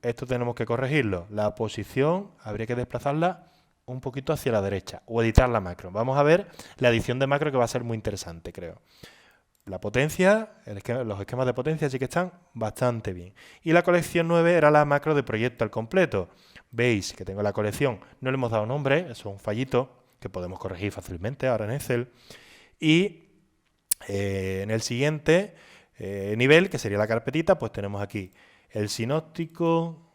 Esto tenemos que corregirlo. La posición habría que desplazarla un poquito hacia la derecha o editar la macro. Vamos a ver la edición de macro que va a ser muy interesante, creo. La potencia, los esquemas de potencia sí que están bastante bien. Y la colección 9 era la macro de proyecto al completo. Veis que tengo la colección, no le hemos dado nombre, eso es un fallito que podemos corregir fácilmente ahora en Excel. Y en el siguiente nivel, que sería la carpetita, pues tenemos aquí el sinóptico,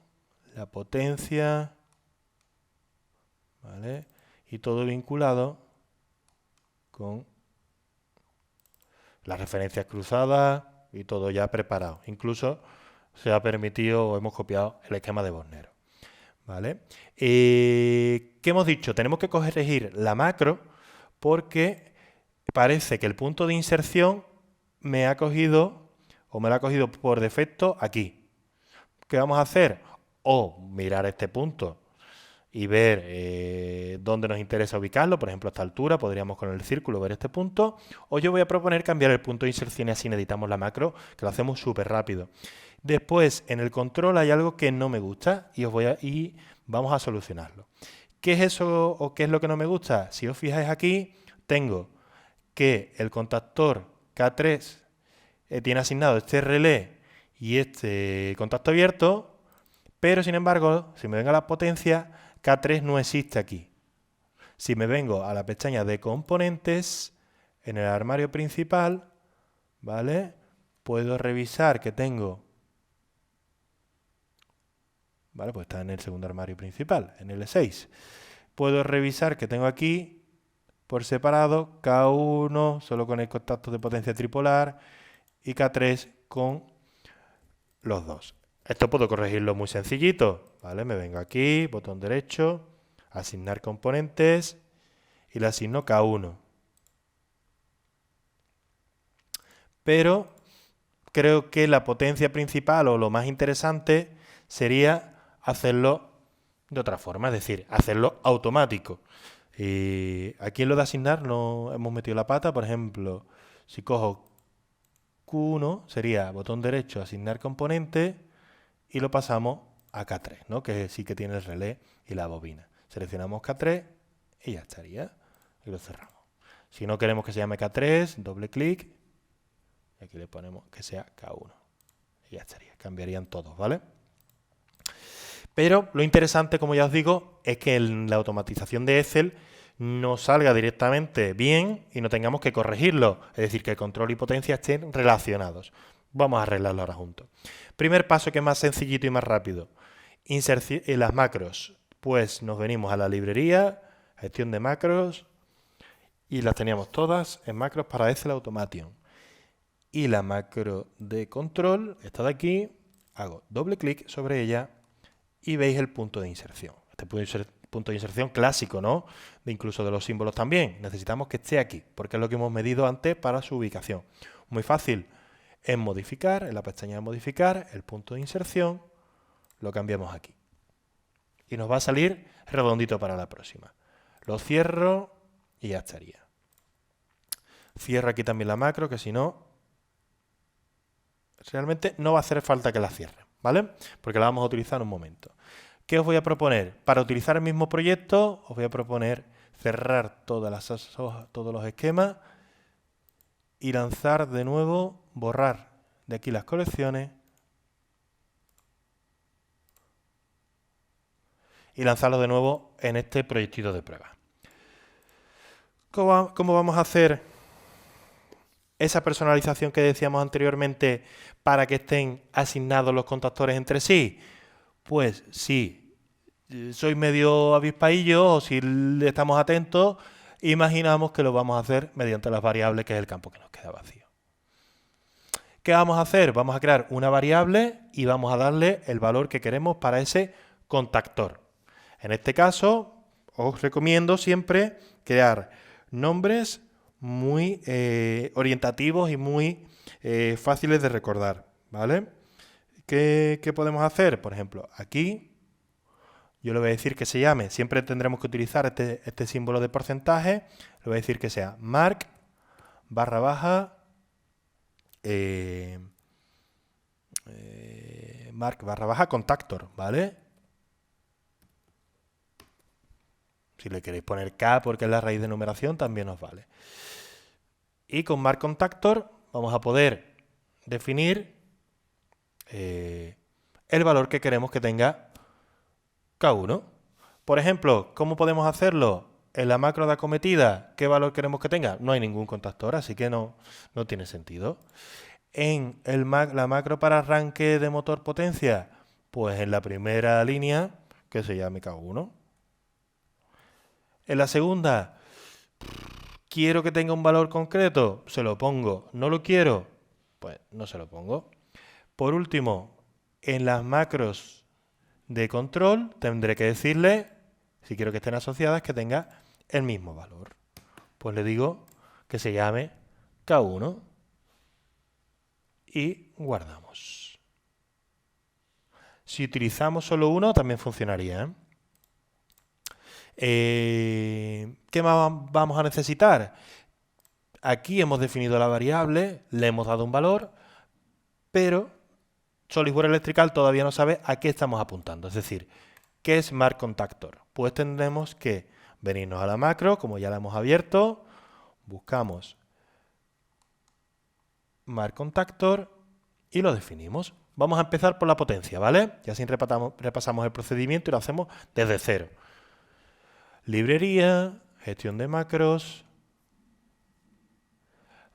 la potencia, ¿vale? Y todo vinculado con Las referencias cruzadas y todo ya preparado. Incluso se ha permitido o hemos copiado el esquema de Bornero. ¿Vale? ¿Qué hemos dicho? Tenemos que corregir la macro porque parece que el punto de inserción me ha cogido o me lo ha cogido por defecto aquí. ¿Qué vamos a hacer? O mirar este punto y ver dónde nos interesa ubicarlo, por ejemplo a esta altura, podríamos con el círculo ver este punto, o yo voy a proponer cambiar el punto de inserción y así editamos la macro, que lo hacemos súper rápido. Después, en el control hay algo que no me gusta y vamos a solucionarlo. ¿Qué es eso o qué es lo que no me gusta? Si os fijáis aquí, tengo que el contactor K3 tiene asignado este relé y este contacto abierto, pero sin embargo, si me vengo a la potencia, K3 no existe aquí. Si me vengo a la pestaña de componentes, en el armario principal, ¿vale? Puedo revisar que tengo, ¿vale? Pues está en el segundo armario principal, en el L6. Puedo revisar que tengo aquí, por separado, K1 solo con el contacto de potencia tripolar y K3 con los dos. Esto puedo corregirlo muy sencillito, ¿vale? Me vengo aquí, botón derecho, asignar componentes y le asigno K1. Pero creo que la potencia principal o lo más interesante sería hacerlo de otra forma, es decir, hacerlo automático. Y aquí en lo de asignar no hemos metido la pata, por ejemplo, si cojo Q1 sería botón derecho, asignar componente y lo pasamos a K3, ¿no? Que sí que tiene el relé y la bobina. Seleccionamos K3 y ya estaría. Y lo cerramos. Si no queremos que se llame K3, doble clic y aquí le ponemos que sea K1. Y ya estaría. Cambiarían todos, ¿vale? Pero lo interesante, como ya os digo, es que en la automatización de Excel no salga directamente bien y no tengamos que corregirlo. Es decir, que el control y potencia estén relacionados. Vamos a arreglarlo ahora juntos. Primer paso, que es más sencillito y más rápido. En las macros. Pues nos venimos a la librería, gestión de macros, y las teníamos todas en macros para Excel Automation. Y la macro de control, esta de aquí, hago doble clic sobre ella y veis el punto de inserción. Este punto de inserción clásico, ¿no? Incluso de los símbolos también. Necesitamos que esté aquí, porque es lo que hemos medido antes para su ubicación. Muy fácil. En modificar, en la pestaña de modificar, el punto de inserción, lo cambiamos aquí. Y nos va a salir redondito para la próxima. Lo cierro y ya estaría. Cierro aquí también la macro, que si no, realmente no va a hacer falta que la cierre, ¿vale? Porque la vamos a utilizar en un momento. ¿Qué os voy a proponer? Para utilizar el mismo proyecto, os voy a proponer cerrar todos los esquemas y lanzar de nuevo, borrar de aquí las colecciones y lanzarlo de nuevo en este proyectito de prueba. ¿Cómo vamos a hacer esa personalización que decíamos anteriormente para que estén asignados los contactores entre sí? Pues si soy medio avispaillo o si estamos atentos, imaginamos que lo vamos a hacer mediante las variables, que es el campo que nos queda vacío. ¿Qué vamos a hacer? Vamos a crear una variable y vamos a darle el valor que queremos para ese contactor. En este caso, os recomiendo siempre crear nombres muy orientativos y muy fáciles de recordar, ¿vale? ¿Qué podemos hacer? Por ejemplo, aquí yo le voy a decir que se llame, siempre tendremos que utilizar este símbolo de porcentaje, le voy a decir que sea mark / contactor, ¿vale? Si le queréis poner K porque es la raíz de numeración, también os vale. Y con mark contactor vamos a poder definir el valor que queremos que tenga K1. Por ejemplo, ¿cómo podemos hacerlo? En la macro de acometida, ¿qué valor queremos que tenga? No hay ningún contactor, así que no tiene sentido. En la macro para arranque de motor potencia, pues en la primera línea, que se llame K1. En la segunda, ¿Quiero que tenga un valor concreto? Se lo pongo. ¿No lo quiero? Pues no se lo pongo. Por último, en las macros de control tendré que decirle, si quiero que estén asociadas, que tenga el mismo valor. Pues le digo que se llame K1 y guardamos. Si utilizamos solo uno, también funcionaría. ¿Qué más vamos a necesitar? Aquí hemos definido la variable, le hemos dado un valor, pero SolidWorks Electrical todavía no sabe a qué estamos apuntando. Es decir, ¿qué es MarkContactor? Pues tendremos que venirnos a la macro, como ya la hemos abierto, buscamos MarkContactor y lo definimos. Vamos a empezar por la potencia, ¿vale? Y así repasamos el procedimiento y lo hacemos desde cero. Librería, gestión de macros,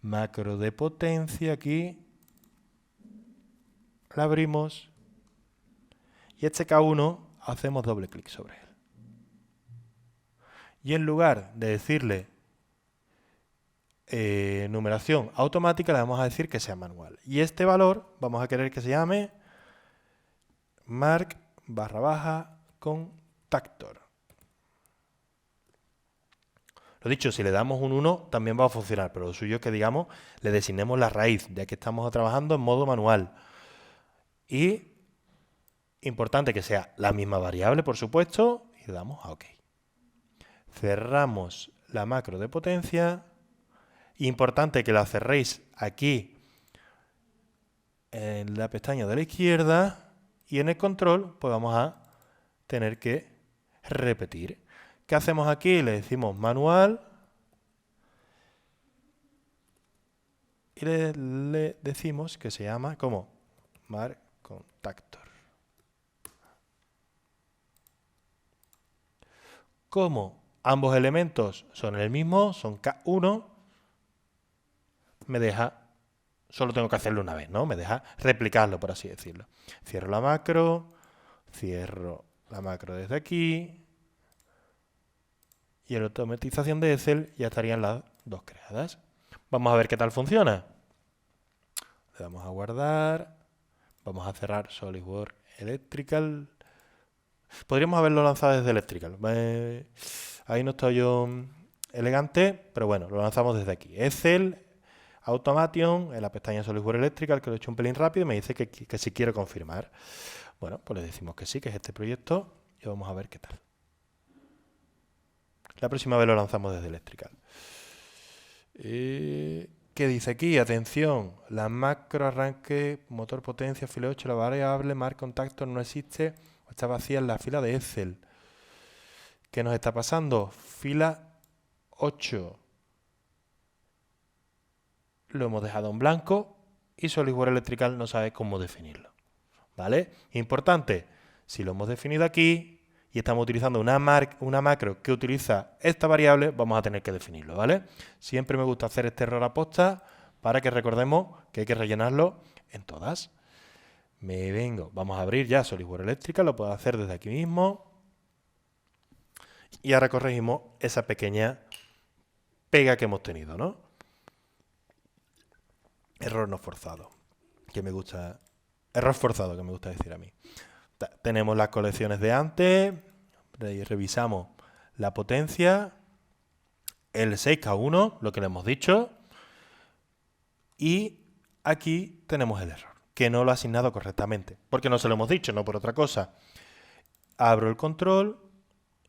macro de potencia aquí, la abrimos y este K1 hacemos doble clic sobre él. Y en lugar de decirle numeración automática, le vamos a decir que sea manual. Y este valor vamos a querer que se llame mark_contactor. Lo dicho, si le damos un 1 también va a funcionar, pero lo suyo es que, digamos, le designemos la raíz, ya que estamos trabajando en modo manual. Y importante que sea la misma variable, por supuesto, y le damos a OK. Cerramos la macro de potencia. Importante que la cerréis aquí en la pestaña de la izquierda y en el control pues vamos a tener que repetir. ¿Qué hacemos aquí? Le decimos manual y le decimos que se llama como MarkContactor. Como ambos elementos son el mismo, son K1, me deja, solo tengo que hacerlo una vez, ¿no? Me deja replicarlo, por así decirlo. Cierro la macro desde aquí y en la automatización de Excel ya estarían las dos creadas. Vamos a ver qué tal funciona. Le damos a guardar, vamos a cerrar SolidWorks Electrical. Podríamos haberlo lanzado desde Electrical. Ahí no estoy yo elegante, pero bueno, lo lanzamos desde aquí. Excel, Automation, en la pestaña SolidWorks Electrical, que lo he hecho un pelín rápido, me dice que si quiero confirmar. Bueno, pues le decimos que sí, que es este proyecto, y vamos a ver qué tal. La próxima vez lo lanzamos desde Electrical. ¿Qué dice aquí? Atención, la macro arranque, motor potencia, fila 8, la variable MarkContactor no existe o está vacía en la fila de Excel. ¿Qué nos está pasando? Fila 8. Lo hemos dejado en blanco y SolidWorks Electrical no sabe cómo definirlo. ¿Vale? Importante, si lo hemos definido aquí y estamos utilizando una macro que utiliza esta variable, vamos a tener que definirlo, ¿vale? Siempre me gusta hacer este error aposta para que recordemos que hay que rellenarlo en todas. Me vengo, vamos a abrir ya SolidWorks Electrical, lo puedo hacer desde aquí mismo. Y ahora corregimos esa pequeña pega que hemos tenido, ¿no? Error no forzado, que me gusta. Error forzado, que me gusta decir a mí. Tenemos las colecciones de antes, revisamos la potencia, el 6K1, lo que le hemos dicho, y aquí tenemos el error, que no lo ha asignado correctamente, porque no se lo hemos dicho, no por otra cosa. Abro el control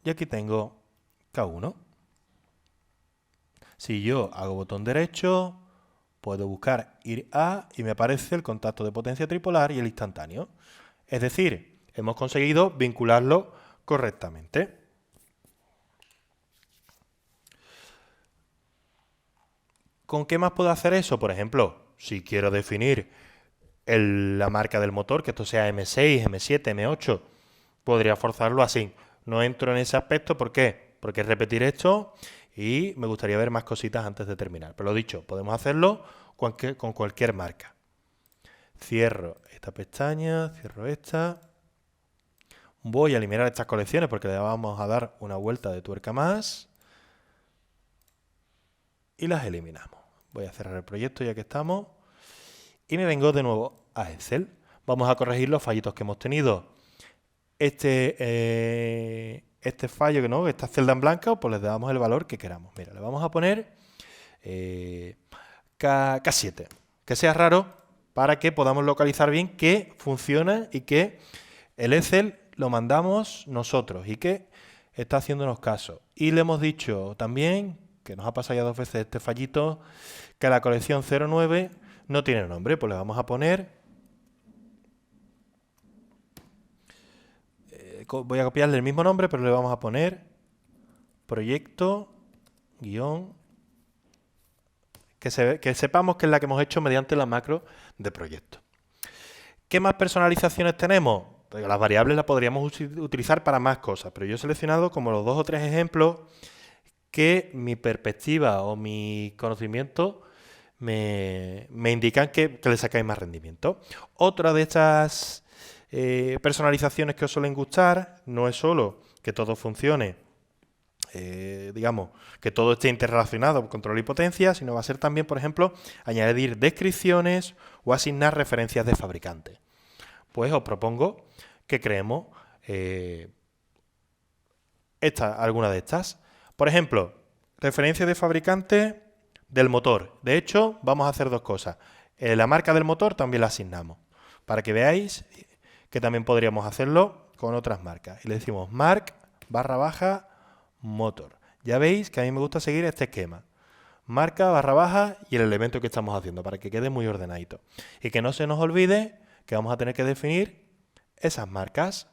y aquí tengo K1. Si yo hago botón derecho, puedo buscar ir a y me aparece el contacto de potencia tripolar y el instantáneo. Es decir, hemos conseguido vincularlo correctamente. ¿Con qué más puedo hacer eso? Por ejemplo, si quiero definir la marca del motor, que esto sea M6, M7, M8, podría forzarlo así. No entro en ese aspecto, ¿por qué? Porque es repetir esto y me gustaría ver más cositas antes de terminar. Pero lo dicho, podemos hacerlo con cualquier marca. Cierro esta pestaña, cierro esta. Voy a eliminar estas colecciones porque le vamos a dar una vuelta de tuerca más. y las eliminamos. Voy a cerrar el proyecto ya que estamos y me vengo de nuevo a Excel. Vamos a corregir los fallitos que hemos tenido. Este fallo que no, esta celda en blanco, pues les damos el valor que queramos. Mira, le vamos a poner K7, que sea raro para que podamos localizar bien que funciona y que el Excel lo mandamos nosotros y que está haciéndonos caso. Y le hemos dicho también, que nos ha pasado ya 2 veces este fallito, que la colección 09 no tiene nombre, pues le vamos a poner, voy a copiarle el mismo nombre, pero le vamos a poner proyecto guión, que sepamos que es la que hemos hecho mediante la macro de proyecto. ¿Qué más personalizaciones tenemos? Pues las variables las podríamos utilizar para más cosas, pero yo he seleccionado como los 2 o 3 ejemplos que mi perspectiva o mi conocimiento me indican que le sacáis más rendimiento. Otra de estas personalizaciones que os suelen gustar no es solo que todo funcione, digamos, que todo esté interrelacionado con control y potencia, sino va a ser también, por ejemplo, añadir descripciones o asignar referencias de fabricante. Pues os propongo que creemos alguna de estas. Por ejemplo, referencia de fabricante del motor. De hecho, vamos a hacer 2 cosas. La marca del motor también la asignamos, para que veáis que también podríamos hacerlo con otras marcas. Y le decimos marc /motor. Ya veis que a mí me gusta seguir este esquema. Marca /, y el elemento que estamos haciendo, para que quede muy ordenadito. Y que no se nos olvide que vamos a tener que definir esas marcas.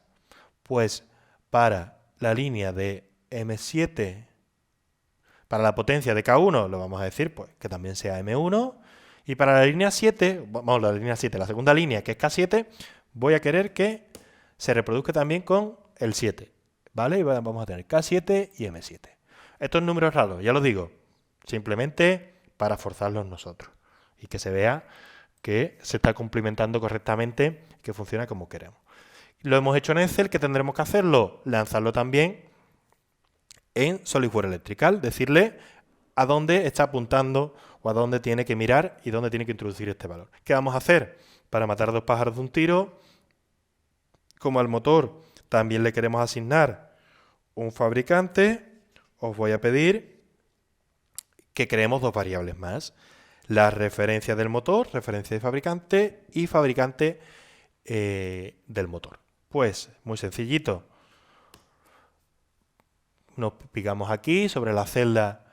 Pues para la línea de M7, para la potencia de K1, lo vamos a decir pues que también sea M1. Y para la línea 7, vamos, la línea 7, la segunda línea, que es K7, voy a querer que se reproduzca también con el 7. ¿Vale? Y vamos a tener K7 y M7. Estos números raros, ya los digo, simplemente para forzarlos nosotros. Y que se vea que se está cumplimentando correctamente, que funciona como queremos. Lo hemos hecho en Excel, ¿qué tendremos que hacerlo? Lanzarlo también en SolidWorks Electrical, decirle a dónde está apuntando o a dónde tiene que mirar y dónde tiene que introducir este valor. ¿Qué vamos a hacer? Para matar 2 pájaros de un tiro, como al motor también le queremos asignar un fabricante, os voy a pedir que creemos 2 variables más. La referencia del motor, referencia de fabricante y fabricante del motor. Pues muy sencillito. Nos picamos aquí sobre la celda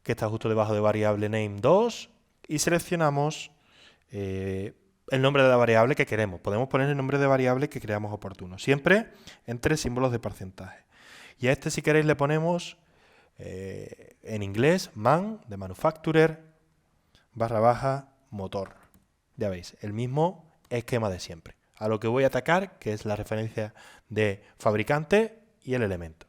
que está justo debajo de variable name 2 y seleccionamos el nombre de la variable que queremos. Podemos poner el nombre de variable que creamos oportuno, siempre entre símbolos de porcentaje. Y a este, si queréis, le ponemos en inglés man, de manufacturer, /motor. Ya veis, el mismo esquema de siempre. A lo que voy a atacar, que es la referencia de fabricante y el elemento.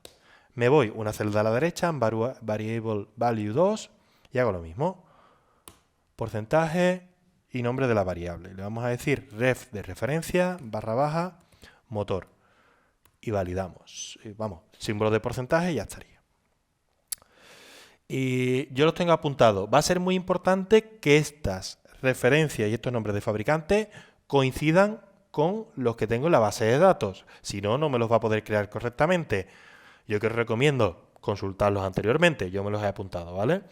Me voy una celda a la derecha, en variable value 2, y hago lo mismo. Porcentaje y nombre de la variable. Le vamos a decir ref de referencia, /, motor. Y validamos. Vamos, símbolo de porcentaje y ya estaría. Y yo los tengo apuntados. Va a ser muy importante que estas referencias y estos nombres de fabricante coincidan con los que tengo en la base de datos. Si no, no me los va a poder crear correctamente. Yo que os recomiendo consultarlos anteriormente. Yo me los he apuntado, ¿vale?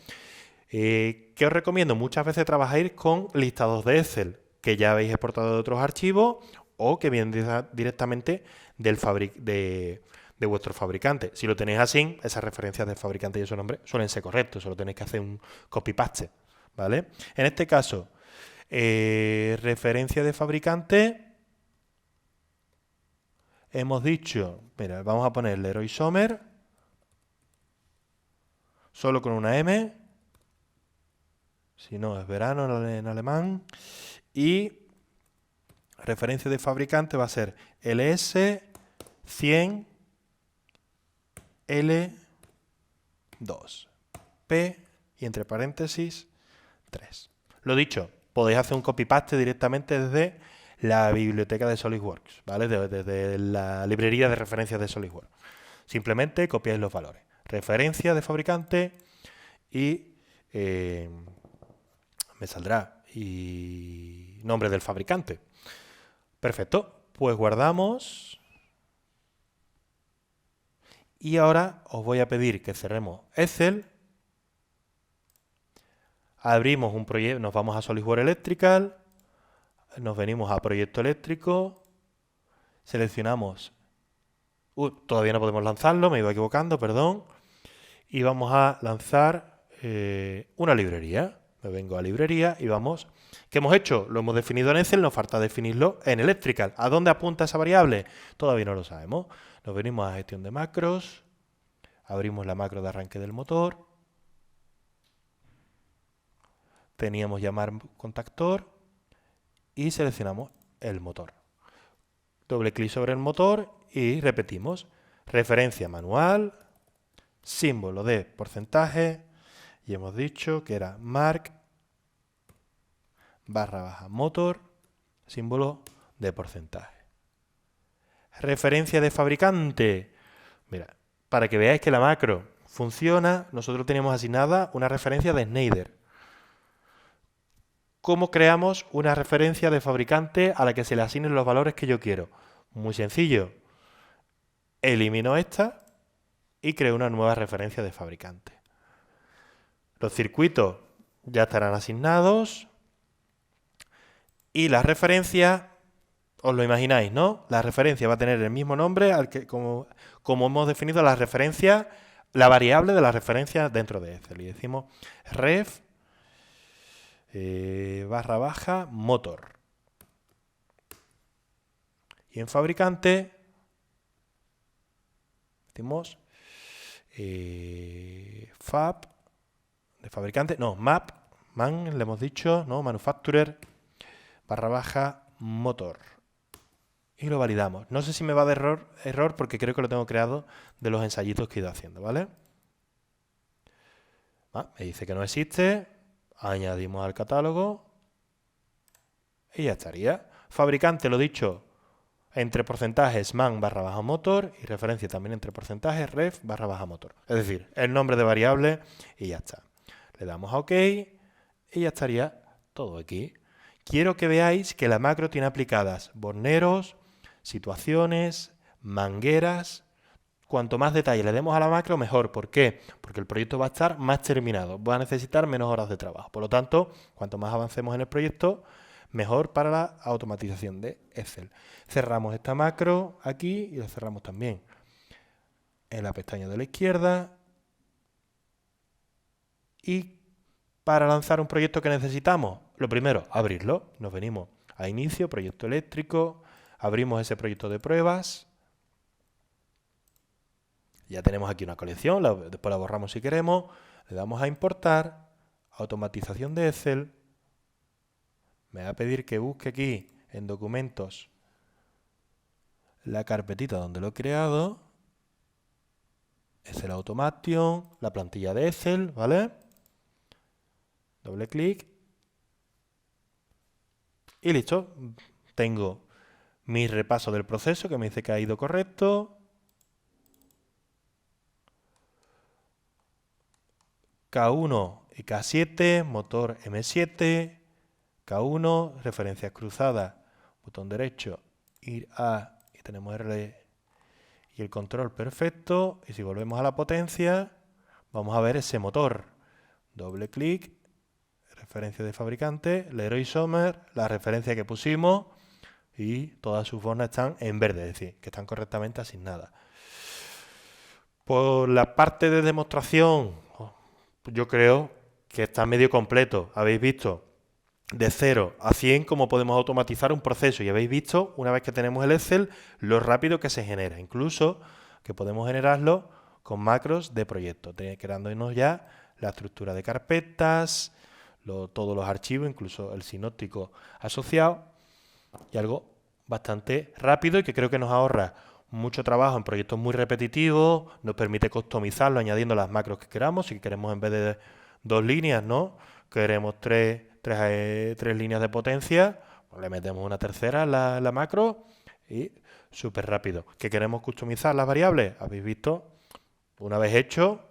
¿Qué os recomiendo? Muchas veces trabajáis con listados de Excel que ya habéis exportado de otros archivos o que vienen directamente de vuestro fabricante. Si lo tenéis así, esas referencias del fabricante y esos nombres suelen ser correctos. Solo tenéis que hacer un copy-paste, ¿vale? En este caso, referencia de fabricante, hemos dicho, mira, vamos a poner Leroy Sommer, solo con una M, si no es verano en alemán, y referencia de fabricante va a ser LS100 L2 P y entre paréntesis 3. Lo dicho, podéis hacer un copy-paste directamente desde la biblioteca de SolidWorks, ¿vale? Desde la librería de referencias de SolidWorks. Simplemente copiáis los valores. Referencia de fabricante y me saldrá y nombre del fabricante. Perfecto, pues guardamos. Y ahora os voy a pedir que cerremos Excel. Abrimos un proyecto, nos vamos a SolidWorks Electrical, nos venimos a proyecto eléctrico, seleccionamos, todavía no podemos lanzarlo, me iba equivocando, perdón, y vamos a lanzar una librería. Me vengo a librería y vamos. ¿Qué hemos hecho? Lo hemos definido en Excel, nos falta definirlo en Electrical. ¿A dónde apunta esa variable? Todavía no lo sabemos. Nos venimos a gestión de macros, abrimos la macro de arranque del motor, teníamos llamar contactor y seleccionamos el motor. Doble clic sobre el motor y repetimos. Referencia manual, símbolo de porcentaje, y hemos dicho que era mark / motor, símbolo de porcentaje. Referencia de fabricante. Mira, para que veáis que la macro funciona, nosotros tenemos asignada una referencia de Schneider. ¿Cómo creamos una referencia de fabricante a la que se le asignen los valores que yo quiero? Muy sencillo. Elimino esta y creo una nueva referencia de fabricante. Los circuitos ya estarán asignados y la referencia, os lo imagináis, ¿no? La referencia va a tener el mismo nombre al que, como hemos definido la referencia, la variable de la referencia dentro de Excel. Y decimos ref / motor. Y en fabricante decimos fab de fabricante, no, man, le hemos dicho, no, manufacturer / motor. Y lo validamos. No sé si me va de error porque creo que lo tengo creado de los ensayitos que he ido haciendo, ¿vale? Me dice que no existe, añadimos al catálogo y ya estaría. Fabricante, lo dicho, entre porcentajes man / motor y referencia también entre porcentajes ref / motor. Es decir, el nombre de variable y ya está. Le damos a OK y ya estaría todo aquí. Quiero que veáis que la macro tiene aplicadas borneros, situaciones, mangueras. Cuanto más detalle le demos a la macro, mejor. ¿Por qué? Porque el proyecto va a estar más terminado, va a necesitar menos horas de trabajo. Por lo tanto, cuanto más avancemos en el proyecto, mejor para la automatización de Excel. Cerramos esta macro aquí y la cerramos también en la pestaña de la izquierda. Y para lanzar un proyecto que necesitamos, lo primero, abrirlo. Nos venimos a inicio, proyecto eléctrico, abrimos ese proyecto de pruebas. Ya tenemos aquí una colección, después la borramos si queremos. Le damos a importar, automatización de Excel. Me va a pedir que busque aquí en documentos la carpetita donde lo he creado. Excel Automation, la plantilla de Excel, ¿vale? Doble clic. Y listo. Tengo mi repaso del proceso que me dice que ha ido correcto. K1 y K7, motor M7. K1, referencias cruzadas, botón derecho, ir a, y tenemos R y el control perfecto. Y si volvemos a la potencia, vamos a ver ese motor. Doble clic, referencia de fabricante, Leroy Sommer, la referencia que pusimos y todas sus bornas están en verde, es decir, que están correctamente asignadas. Por la parte de demostración, yo creo que está medio completo. Habéis visto de 0 a 100 cómo podemos automatizar un proceso y habéis visto, una vez que tenemos el Excel, lo rápido que se genera. Incluso que podemos generarlo con macros de proyecto, creándonos ya la estructura de carpetas, todos los archivos, incluso el sinóptico asociado, y algo bastante rápido y que creo que nos ahorra mucho trabajo en proyectos muy repetitivos, nos permite customizarlo añadiendo las macros que queramos. Si queremos en vez de 2 líneas, ¿no? Queremos tres líneas de potencia, pues le metemos una tercera en la macro y súper rápido. ¿Que queremos customizar las variables? Habéis visto, una vez hecho,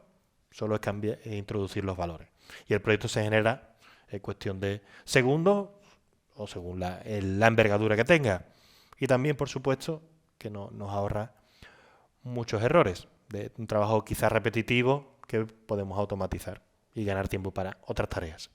solo es introducir los valores. Y el proyecto se genera en cuestión de segundos o según la envergadura que tenga. Y también, por supuesto, que nos ahorra muchos errores de un trabajo quizás repetitivo que podemos automatizar y ganar tiempo para otras tareas.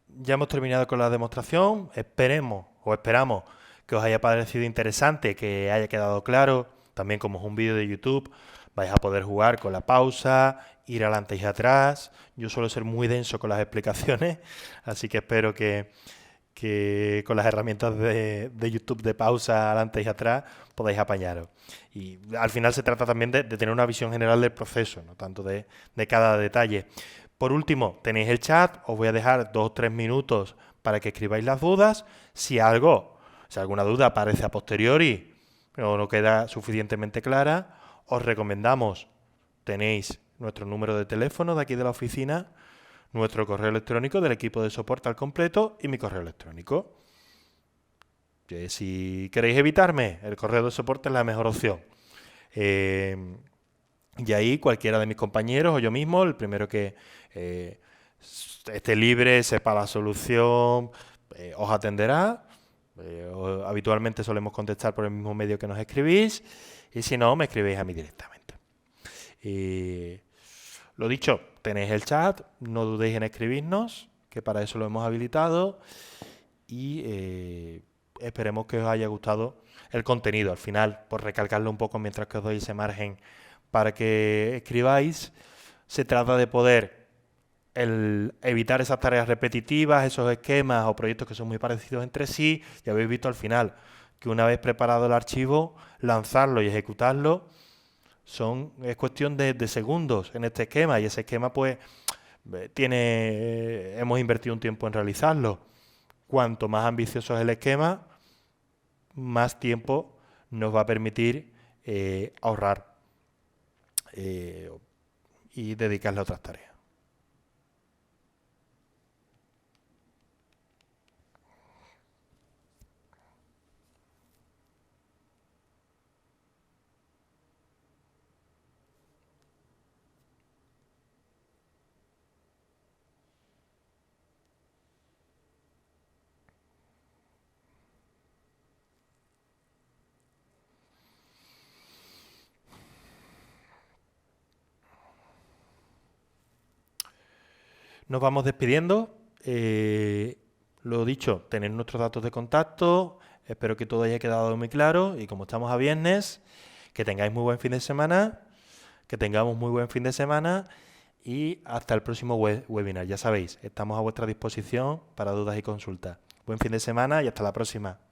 Ya hemos terminado con la demostración. Esperamos que os haya parecido interesante, que haya quedado claro. También, como es un vídeo de YouTube, vais a poder jugar con la pausa, ir adelante y atrás. Yo suelo ser muy denso con las explicaciones, así que espero que con las herramientas de YouTube de pausa, adelante y atrás, podáis apañaros. Y al final se trata también de tener una visión general del proceso, no tanto de cada detalle. Por último, tenéis el chat, os voy a dejar 2 o 3 minutos para que escribáis las dudas. Si alguna duda aparece a posteriori o no queda suficientemente clara, os recomendamos, tenéis nuestro número de teléfono de aquí de la oficina, nuestro correo electrónico del equipo de soporte al completo y mi correo electrónico. Si queréis evitarme, el correo de soporte es la mejor opción. Y ahí cualquiera de mis compañeros o yo mismo, el primero que esté libre, sepa la solución, os atenderá. Habitualmente solemos contestar por el mismo medio que nos escribís, y si no, me escribís a mí directamente. Lo dicho, tenéis el chat, no dudéis en escribirnos, que para eso lo hemos habilitado, y esperemos que os haya gustado el contenido. Al final, por recalcarlo un poco mientras que os doy ese margen para que escribáis, se trata de poder evitar esas tareas repetitivas, esos esquemas o proyectos que son muy parecidos entre sí. Ya habéis visto al final que una vez preparado el archivo, lanzarlo y ejecutarlo es cuestión de segundos en este esquema, y ese esquema pues hemos invertido un tiempo en realizarlo. Cuanto más ambicioso es el esquema, más tiempo nos va a permitir ahorrar y dedicarle a otras tareas. Nos vamos despidiendo. Lo dicho, tenéis nuestros datos de contacto. Espero que todo haya quedado muy claro. Y como estamos a viernes, que tengáis muy buen fin de semana. Que tengamos muy buen fin de semana. Y hasta el próximo webinar. Ya sabéis, estamos a vuestra disposición para dudas y consultas. Buen fin de semana y hasta la próxima.